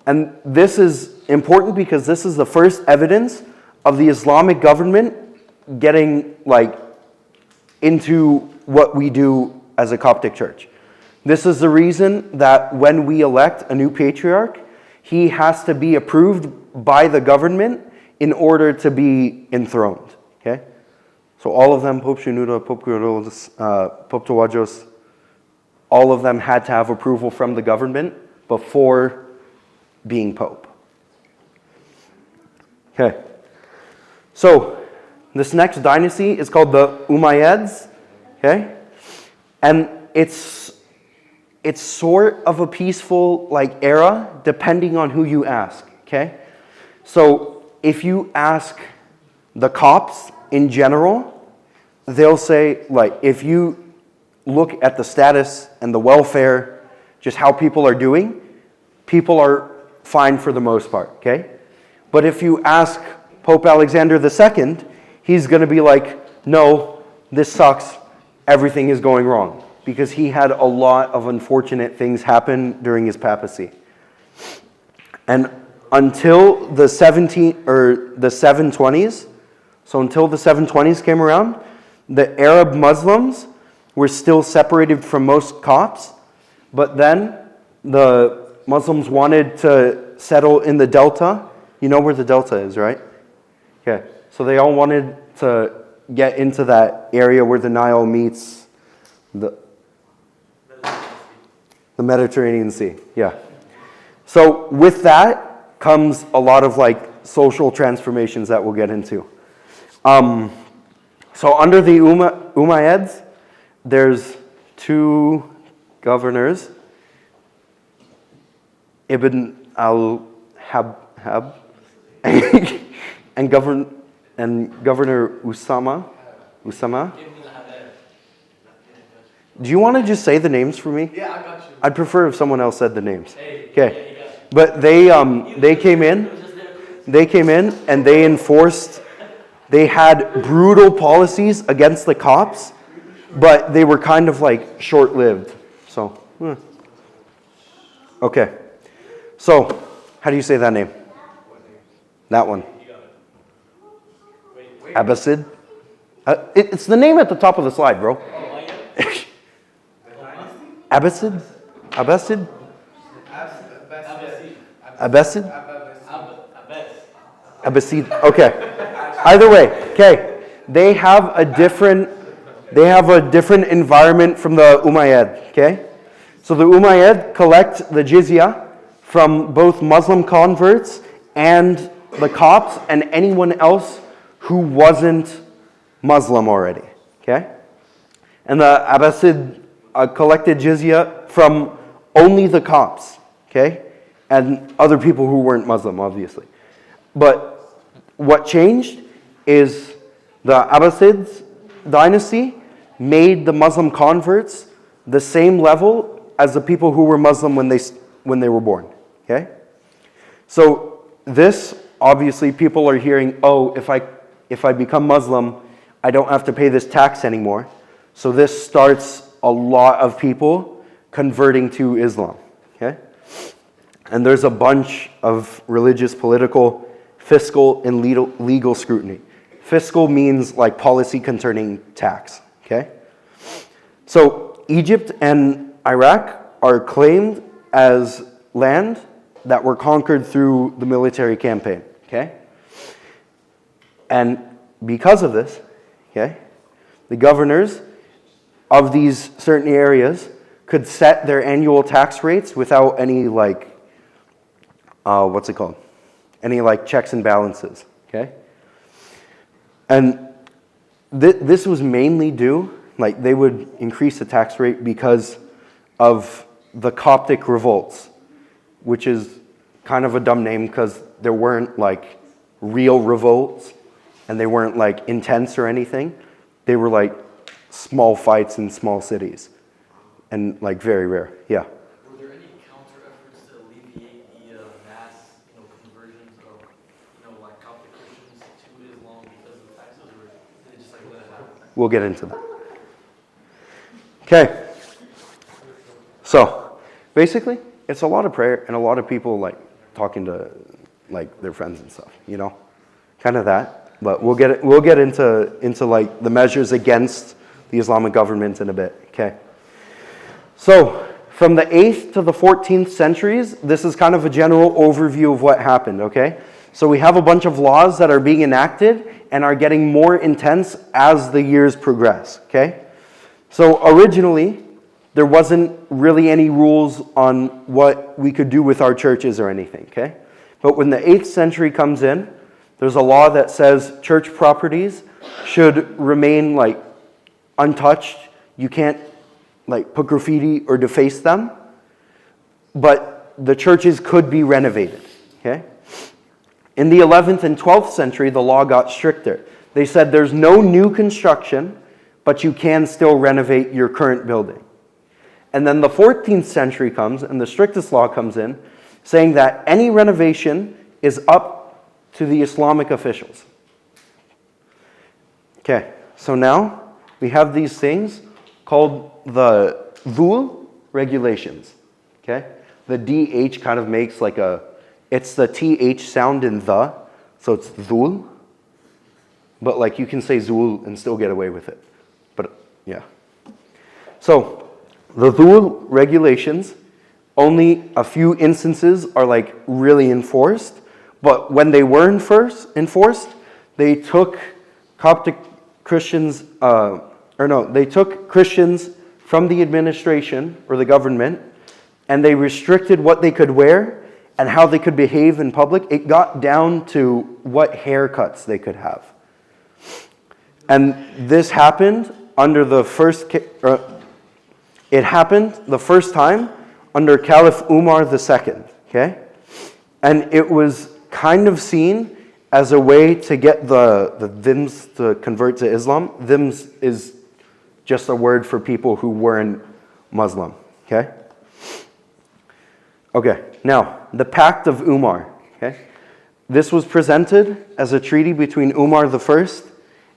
And this is important because this is the first evidence of the Islamic government getting like into what we do as a Coptic church. This is the reason that when we elect a new patriarch, he has to be approved by the government in order to be enthroned. Okay? So all of them, Pope Shenouda, Pope Kyrillos, Pope Tawadros, all of them had to have approval from the government before being Pope. Okay. So this next dynasty is called the Umayyads. Okay? And it's sort of a peaceful like era depending on who you ask. Okay? So if you ask the Copts in general, they'll say, like, if you look at the status and the welfare, just how people are doing, people are fine for the most part, okay? But if you ask Pope Alexander II, he's going to be like, no, this sucks, everything is going wrong, because he had a lot of unfortunate things happen during his papacy. And until the 720s, so until the 720s came around, the Arab Muslims were still separated from most Copts, but then the Muslims wanted to settle in the Delta. You know where the Delta is, right? Okay. So they all wanted to get into that area where the Nile meets the Mediterranean Sea. Yeah. So with that comes a lot of like social transformations that we'll get into. So under the Umayyads, there's two governors, Ibn al-Habhab and Governor Usama. Do you want to just say the names for me? Yeah, I got you. I'd prefer if someone else said the names. Hey, Okay. yeah, you got it. But they came in and they enforced, they had brutal policies against the Copts, but they were kind of like short-lived. So, okay. So, how do you say that name? That one. You got it. Wait. Abbasid? It's the name at the top of the slide, bro. Abbasid? Abbasid? Abbasid? Abbasid. Okay. Either way, okay. They have a different environment from the Umayyad, okay? So the Umayyad collect the jizya from both Muslim converts and the Copts and anyone else who wasn't Muslim already, okay? And the Abbasid collected jizya from only the Copts, okay? And other people who weren't Muslim, obviously. But what changed is the Abbasids dynasty made the Muslim converts the same level as the people who were Muslim when they were born, okay? So this, obviously, people are hearing, oh, if I become Muslim, I don't have to pay this tax anymore. So this starts a lot of people converting to Islam, okay? And there's a bunch of religious, political, fiscal, and legal scrutiny. Fiscal means like policy concerning tax, okay? So Egypt and Iraq are claimed as land that were conquered through the military campaign, okay? And because of this, okay, the governors of these certain areas could set their annual tax rates without any like, any like checks and balances, okay? And this was mainly due, like they would increase the tax rate because of the Coptic revolts, which is kind of a dumb name because there weren't like real revolts and they weren't like intense or anything. They were like small fights in small cities and like very rare, yeah. Were there any counter efforts to alleviate the mass, conversions of, like Coptic Christians to Islam because of the taxes, or did they just like let it happen? We'll get into that. Okay. So, basically, it's a lot of prayer and a lot of people like talking to like their friends and stuff, kind of that. But we'll get into like the measures against the Islamic government in a bit. Okay. So, from the 8th to the 14th centuries, this is kind of a general overview of what happened, okay? So we have a bunch of laws that are being enacted and are getting more intense as the years progress, okay? So originally, there wasn't really any rules on what we could do with our churches or anything, okay? But when the 8th century comes in, there's a law that says church properties should remain like untouched. You can't like put graffiti or deface them, but the churches could be renovated, okay? In the 11th and 12th century, the law got stricter. They said there's no new construction, but you can still renovate your current building. And then the 14th century comes, and the strictest law comes in, saying that any renovation is up to the Islamic officials. Okay, so now we have these things called the Dhul regulations, okay? The DH kind of makes like it's the TH sound in the, so it's Dhul. But like you can say Zul and still get away with it. But yeah. So the Dhul regulations only a few instances are like really enforced, but when they were enforced, they took Coptic Christians, they took Christians from the administration or the government, and they restricted what they could wear and how they could behave in public. It got down to what haircuts they could have. And this happened under the first, it happened the first time under Caliph Umar II, okay? And it was kind of seen as a way to get the Dhims to convert to Islam. Dhims is just a word for people who weren't Muslim, okay? Okay, now, the Pact of Umar, okay? This was presented as a treaty between Umar I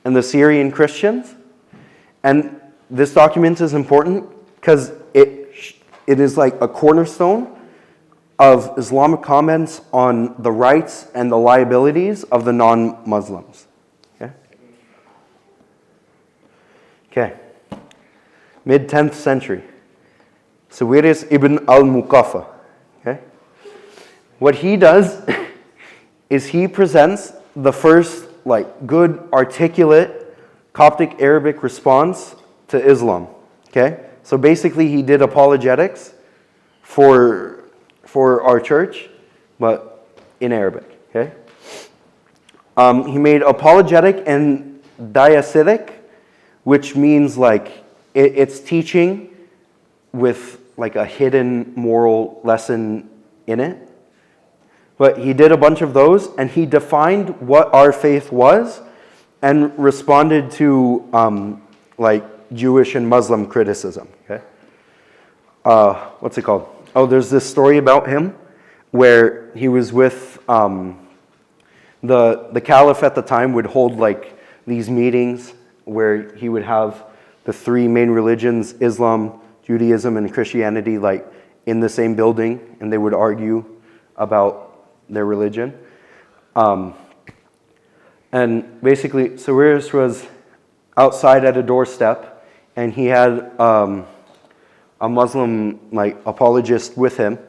and the Syrian Christians. And this document is important because it is like a cornerstone of Islamic comments on the rights and the liabilities of the non-Muslims. Okay? Okay. Mid-10th century. Suwairis ibn al-Muqaffa. Okay? What he does is he presents the first good articulate Coptic Arabic response to Islam. Okay? So basically he did apologetics for our church, but in Arabic. Okay? He made apologetic and diacetic, which means it's teaching with a hidden moral lesson in it. But he did a bunch of those, and he defined what our faith was and responded to Jewish and Muslim criticism. Okay? What's it called? Oh, there's this story about him where he was with the caliph at the time would hold these meetings where he would have the three main religions, Islam, Judaism, and Christianity, in the same building, and they would argue about their religion. And basically, Suwairis was outside at a doorstep, and he had a Muslim apologist with him,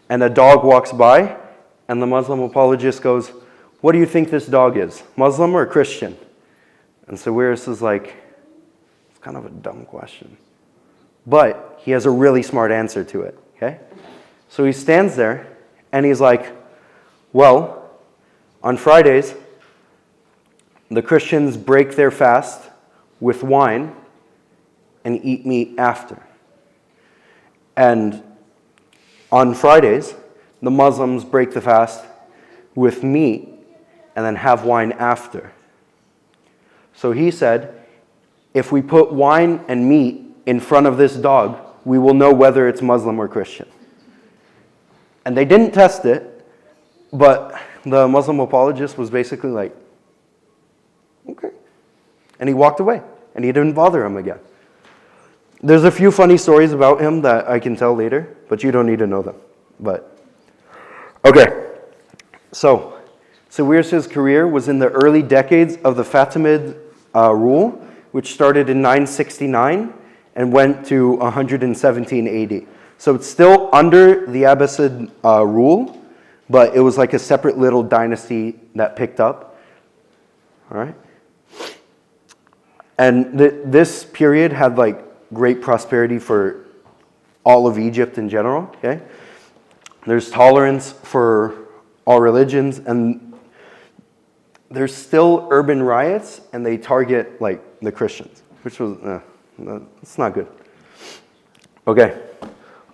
and a dog walks by, and the Muslim apologist goes, "What do you think this dog is, Muslim or Christian?" And Suwairis is it's kind of a dumb question. But he has a really smart answer to it, okay? So he stands there, and he's like, well, on Fridays, the Christians break their fast with wine and eat meat after. And on Fridays, the Muslims break the fast with meat and then have wine after. So he said, if we put wine and meat in front of this dog, we will know whether it's Muslim or Christian. And they didn't test it, but the Muslim apologist was basically okay. And he walked away, and he didn't bother him again. There's a few funny stories about him that I can tell later, but you don't need to know them. But okay, so Suwairis' career was in the early decades of the Fatimid rule, which started in 969 and went to 117 AD. So it's still under the Abbasid rule, but it was a separate little dynasty that picked up. All right? And this period had great prosperity for all of Egypt in general, okay? There's tolerance for all religions, and there's still urban riots, and they target the Christians, which was, it's not good. Okay,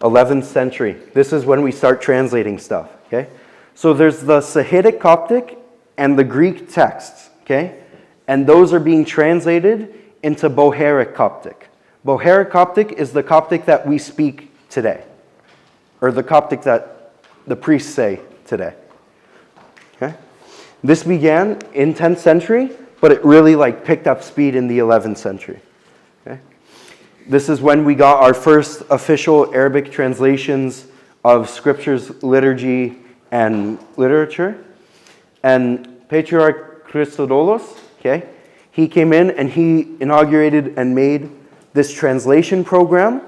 11th century. This is when we start translating stuff, okay? So there's the Sahidic Coptic and the Greek texts, okay? And those are being translated into Bohairic Coptic. Bohairic Coptic is the Coptic that we speak today, or the Coptic that the priests say today, okay? This began in 10th century, but it really picked up speed in the 11th century, okay? This is when we got our first official Arabic translations of scriptures, liturgy, and literature. And Patriarch Christodoulos, okay, he came in and he inaugurated and made this translation program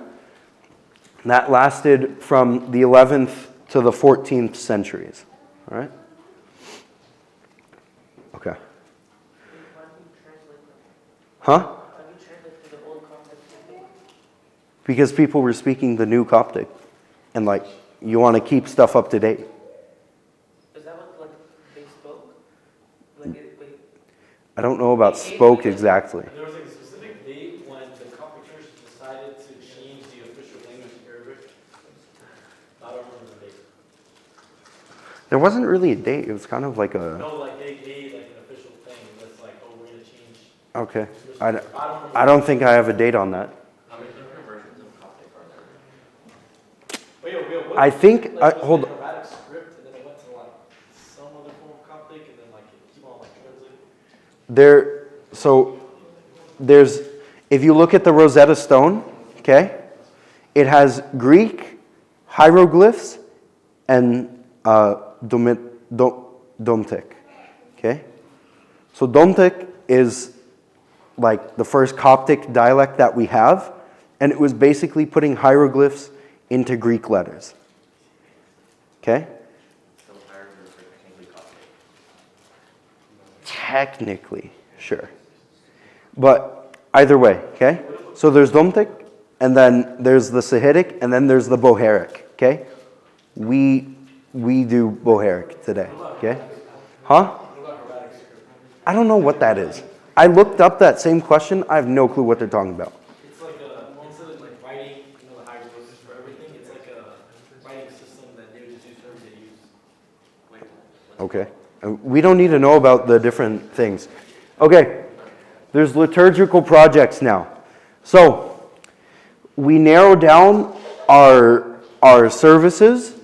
That lasted from the 11th to the 14th centuries. All right? Okay. Why do you translate them? Huh? Why do you translate to the old Coptic? Because people were speaking the new Coptic. And like, you want to keep stuff up to date. Is that what like they spoke? Like wait. I don't know about spoke exactly. There was like a specific date when the Coptic Church decided to change the official language to Arabic. I don't remember the date. There wasn't really a date. It was kind of like a... No, like they made like an official thing that's like, oh, we're gonna change. Okay. I don't remember. I don't think I have a date on that. How many different versions of Coptic are there? Wait, what? I think... Like, hold was it on. an Arabic script and then it went to like some other form of Coptic and then like it keep on like translating? There's, if you look at the Rosetta Stone, okay, it has Greek, hieroglyphs, and Domtic, okay? So Domtic is like the first Coptic dialect that we have, and it was basically putting hieroglyphs into Greek letters, okay? So hieroglyphs are technically Coptic. Technically, sure. But either way, okay? So there's Domtic, and then there's the Sahidic, and then there's the Bohairic, okay? We do Bohairic today, okay? Huh? I don't know what that is. I looked up that same question. I have no clue what they're talking about. It's like instead of like writing, the hieroglyphs for everything, it's like a writing system that they would just use for everyday use. Okay. We don't need to know about the different things. Okay. There's liturgical projects now. So we narrow down our services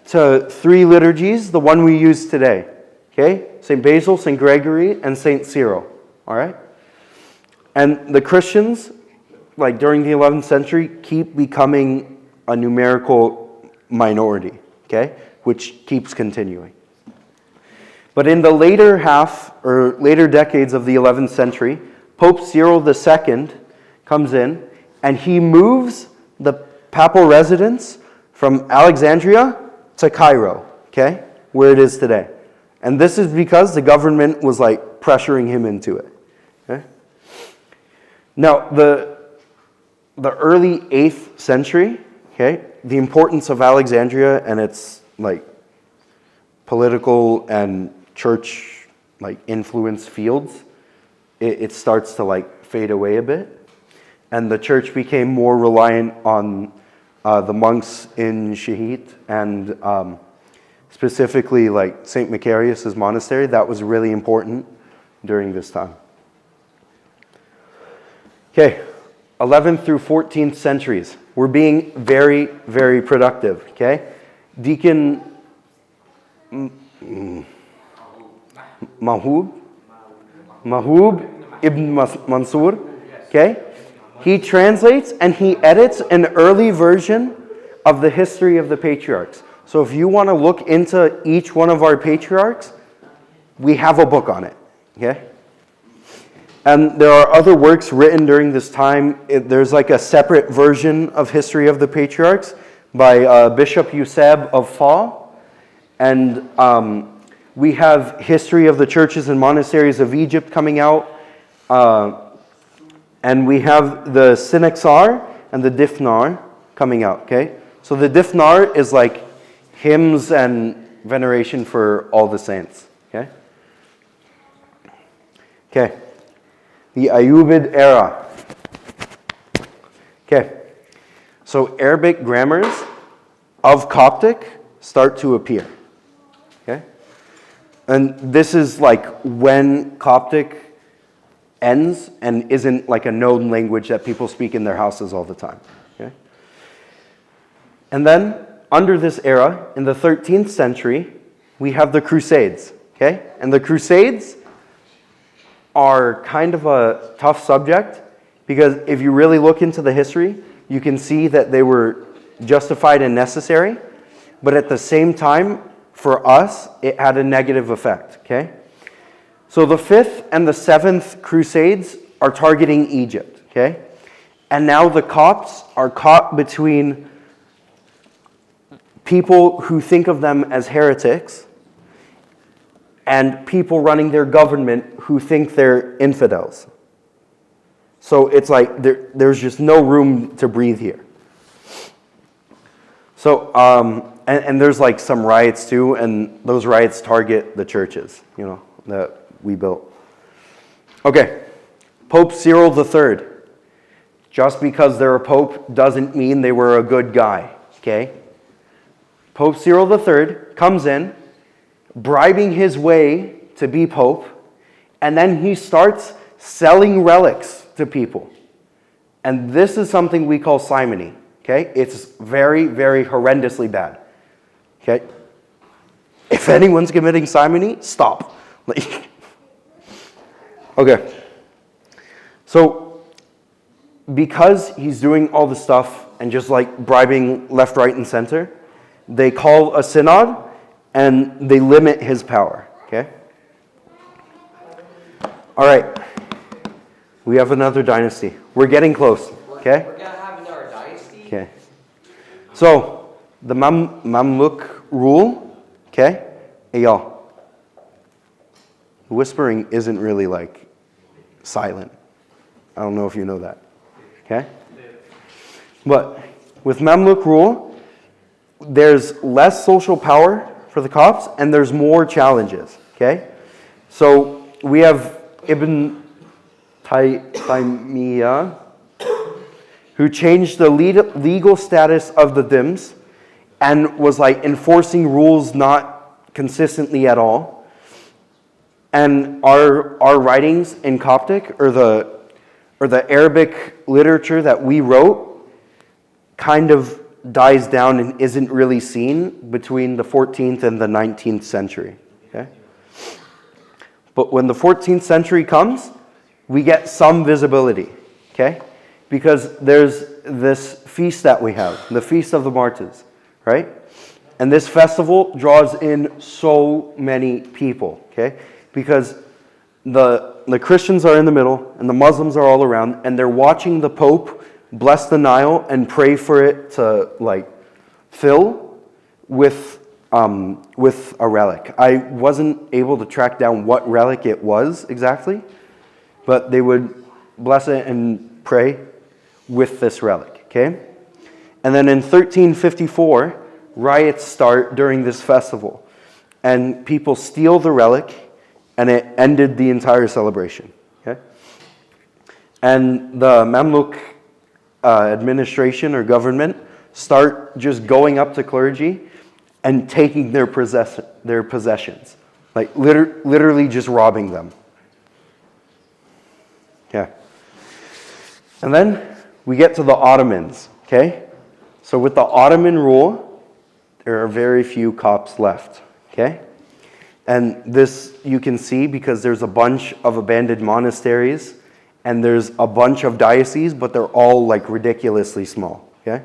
to 3 liturgies, the one we use today. Okay? St. Basil, St. Gregory, and St. Cyril. All right? And the Christians, like during the 11th century, keep becoming a numerical minority, okay? Which keeps continuing. But in the later half, or later decades of the 11th century, Pope Cyril II comes in, and he moves the papal residence from Alexandria to Cairo, okay? Where it is today. And this is because the government was like pressuring him into it. Okay? Now, the early 8th century, okay, the importance of Alexandria and its like political and church like influence fields, it starts to like fade away a bit. And the church became more reliant on the monks in Shahid and specifically like St. Macarius' monastery. That was really important during this time. Okay, 11th through 14th centuries. We're being very, very productive, okay? Deacon Mahub ibn Mansur, okay? He translates and he edits an early version of the history of the patriarchs. So if you want to look into each one of our patriarchs, we have a book on it, okay? And there are other works written during this time. There's like a separate version of History of the Patriarchs by Bishop Euseb of Fa. And we have History of the Churches and Monasteries of Egypt coming out. And we have the Synaxar and the Difnar coming out, okay? So the Difnar is like hymns and veneration for all the saints, okay? Okay. The Ayyubid era. Okay. So Arabic grammars of Coptic start to appear. Okay? And this is like when Coptic ends and isn't like a known language that people speak in their houses all the time. Okay? And then under this era, in the 13th century, we have the Crusades. Okay? And the Crusades are kind of a tough subject because if you really look into the history, you can see that they were justified and necessary, but at the same time, for us, it had a negative effect, okay? So the 5th and the 7th Crusades are targeting Egypt, okay? And now the Copts are caught between people who think of them as heretics, and people running their government who think they're infidels. So it's like there's just no room to breathe here. So, and there's like some riots too, and those riots target the churches, that we built. Okay, Pope Cyril III. Just because they're a pope doesn't mean they were a good guy, okay? Pope Cyril III comes in, bribing his way to be pope, and then he starts selling relics to people. And this is something we call simony, okay? It's very, very horrendously bad, okay? If anyone's committing simony, stop. Okay. So, because he's doing all the stuff and just like bribing left, right, and center, they call a synod and they limit his power, okay? All right. We have another dynasty. We're getting close, okay? We're gonna have another dynasty? Okay. So, the Mamluk rule, okay? Hey, y'all. Whispering isn't really like silent. I don't know if you know that. Okay? But with Mamluk rule, there's less social power for the Copts and there's more challenges. Okay? So we have Ibn Taymiyyah, who changed the legal status of the Dhims and was like enforcing rules not consistently at all. And our writings in Coptic, or the Arabic literature that we wrote, kind of dies down and isn't really seen between the 14th and the 19th century. Okay? But when the 14th century comes, we get some visibility. Okay? Because there's this feast that we have, the Feast of the Martyrs, right? And this festival draws in so many people. Okay? Because the Christians are in the middle and the Muslims are all around, and they're watching the Pope bless the Nile and pray for it to like fill with a relic. I wasn't able to track down what relic it was exactly, but they would bless it and pray with this relic. Okay, and then in 1354, riots start during this festival, and people steal the relic. And it ended the entire celebration. Okay? And the Mamluk administration or government start just going up to clergy and taking their possessions. Like literally just robbing them. Okay. And then we get to the Ottomans. Okay? So with the Ottoman rule, there are very few Copts left. Okay? And this you can see because there's a bunch of abandoned monasteries and there's a bunch of dioceses, but they're all like ridiculously small. Okay?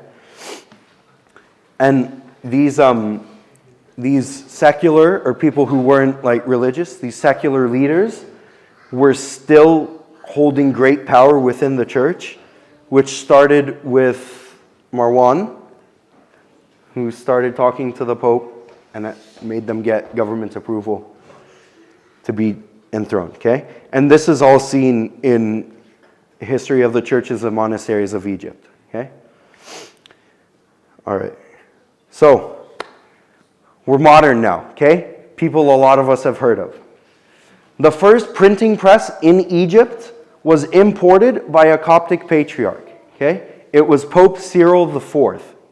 And these secular, or people who weren't like religious, these secular leaders were still holding great power within the church, which started with Marwan, who started talking to the Pope, and that made them get government approval to be enthroned, okay? And this is all seen in history of the churches and monasteries of Egypt, okay? All right. So, we're modern now, okay? People a lot of us have heard of. The first printing press in Egypt was imported by a Coptic patriarch, okay? It was Pope Cyril IV,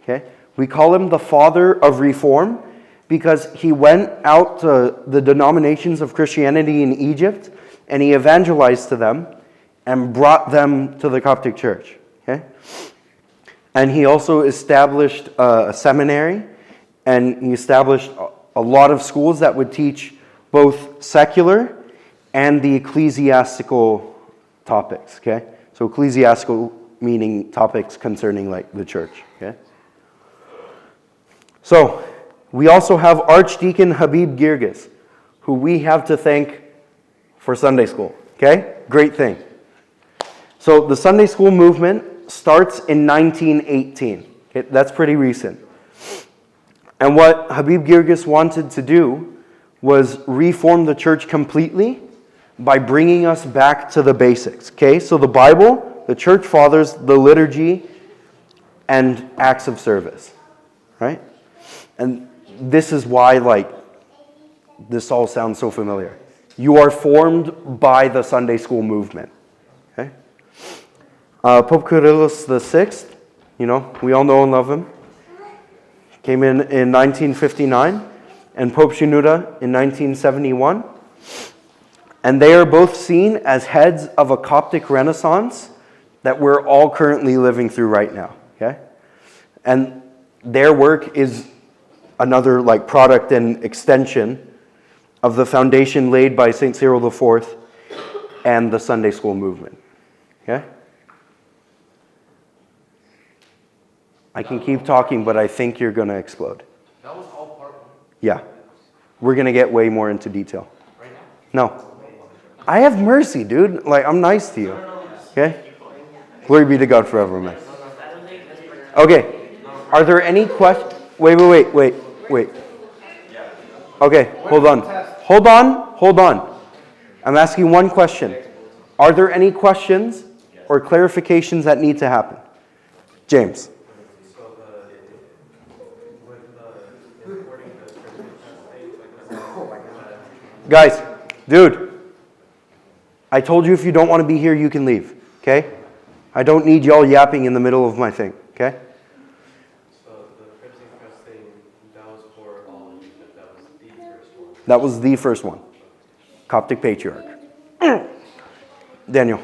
okay? We call him the father of reform, because he went out to the denominations of Christianity in Egypt and he evangelized to them and brought them to the Coptic Church. Okay? And he also established a seminary, and he established a lot of schools that would teach both secular and the ecclesiastical topics. Okay? So ecclesiastical meaning topics concerning like the church. Okay? So, we also have Archdeacon Habib Girgis, who we have to thank for Sunday school. Okay? Great thing. So the Sunday school movement starts in 1918. Okay? That's pretty recent. And what Habib Girgis wanted to do was reform the church completely by bringing us back to the basics. Okay, so the Bible, the church fathers, the liturgy, and acts of service. Right? And this is why, like, this all sounds so familiar. You are formed by the Sunday school movement. Okay? Pope Kyrillos VI, we all know and love him, came in 1959, and Pope Shenouda in 1971. And they are both seen as heads of a Coptic Renaissance that we're all currently living through right now. Okay? And their work is another like product and extension of the foundation laid by St. Cyril IV and the Sunday school movement. Okay? I can keep talking, but I think you're going to explode. That was all part one. Yeah. We're going to get way more into detail. Right now? No. I have mercy, dude. Like, I'm nice to you. Okay? Glory be to God forever, man. Okay. Are there any questions? Wait. Okay, hold on. I'm asking one question. Are there any questions or clarifications that need to happen? James. Guys, dude, I told you if you don't want to be here, you can leave, okay? I don't need y'all yapping in the middle of my thing, okay? So the printing press thing, that was for all of you, but that was the first one. That was the first one. Coptic Patriarch. Daniel.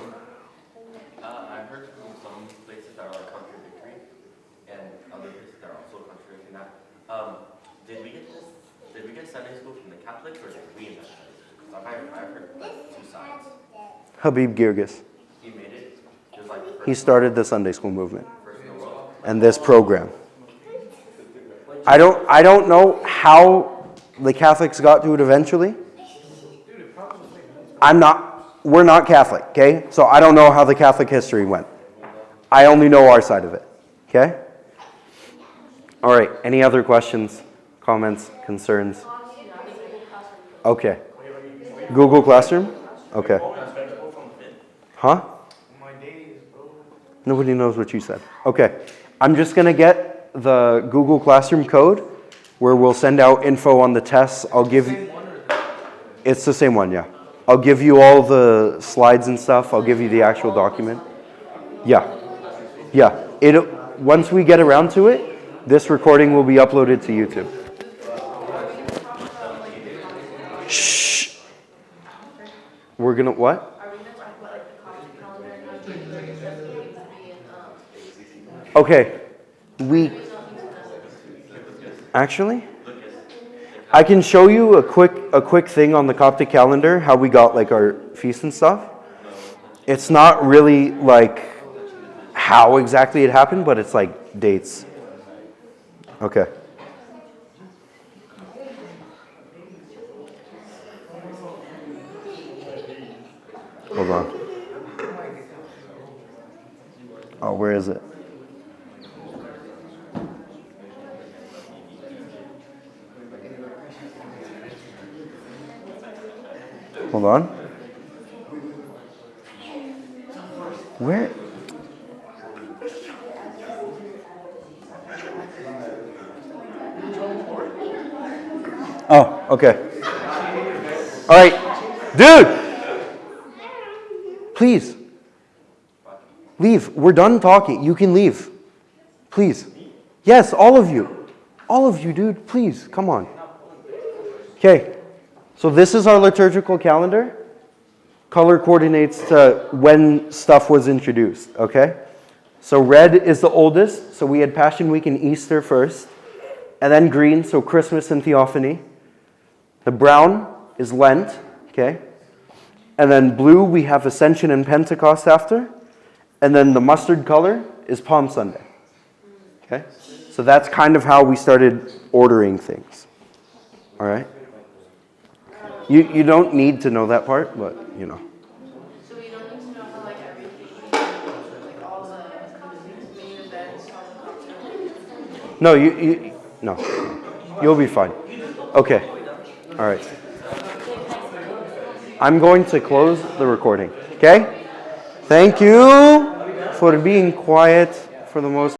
I've heard from some places that are like contradictory, and other places that are also contradicting that. Did we get Sunday school from the Catholics, or did we invent Sunday school? I've heard like two sides. Habib Girgis. He made it. It was like the first He started the Sunday school movement in the world. and this program. I don't know how the Catholics got to it eventually. We're not Catholic, okay? So I don't know how the Catholic history went. I only know our side of it, okay? All right, any other questions, comments, concerns? Okay. Google Classroom? Okay. Huh? Nobody knows what you said. Okay. I'm just going to get the Google Classroom code where we'll send out info on the tests. I'll give you... It's the same one, yeah. I'll give you all the slides and stuff. I'll give you the actual document. Yeah. Once we get around to it, this recording will be uploaded to YouTube. Shh. We're gonna what? Are we gonna talk about like the Coptic calendar and how it's going to be Okay. We actually, I can show you a quick thing on the Coptic calendar, how we got like our feasts and stuff. It's not really like how exactly it happened, but it's like dates. Okay. Hold on. Oh, where is it? Hold on. Where? Oh, okay. All right. Dude! Please. Leave. We're done talking. You can leave. Please. Yes, all of you. All of you, dude. Please, come on. Okay. So this is our liturgical calendar. Color coordinates to when stuff was introduced, okay? So red is the oldest. So we had Passion Week and Easter first. And then green, so Christmas and Theophany. The brown is Lent, okay? And then blue, we have Ascension and Pentecost after. And then the mustard color is Palm Sunday, okay? So that's kind of how we started ordering things, all right? You don't need to know that part, but you know. So we don't need to know how like everything, like all the main events on the Coptic calendar? No, no. You'll be fine. Okay. All right. I'm going to close the recording. Okay? Thank you for being quiet for the most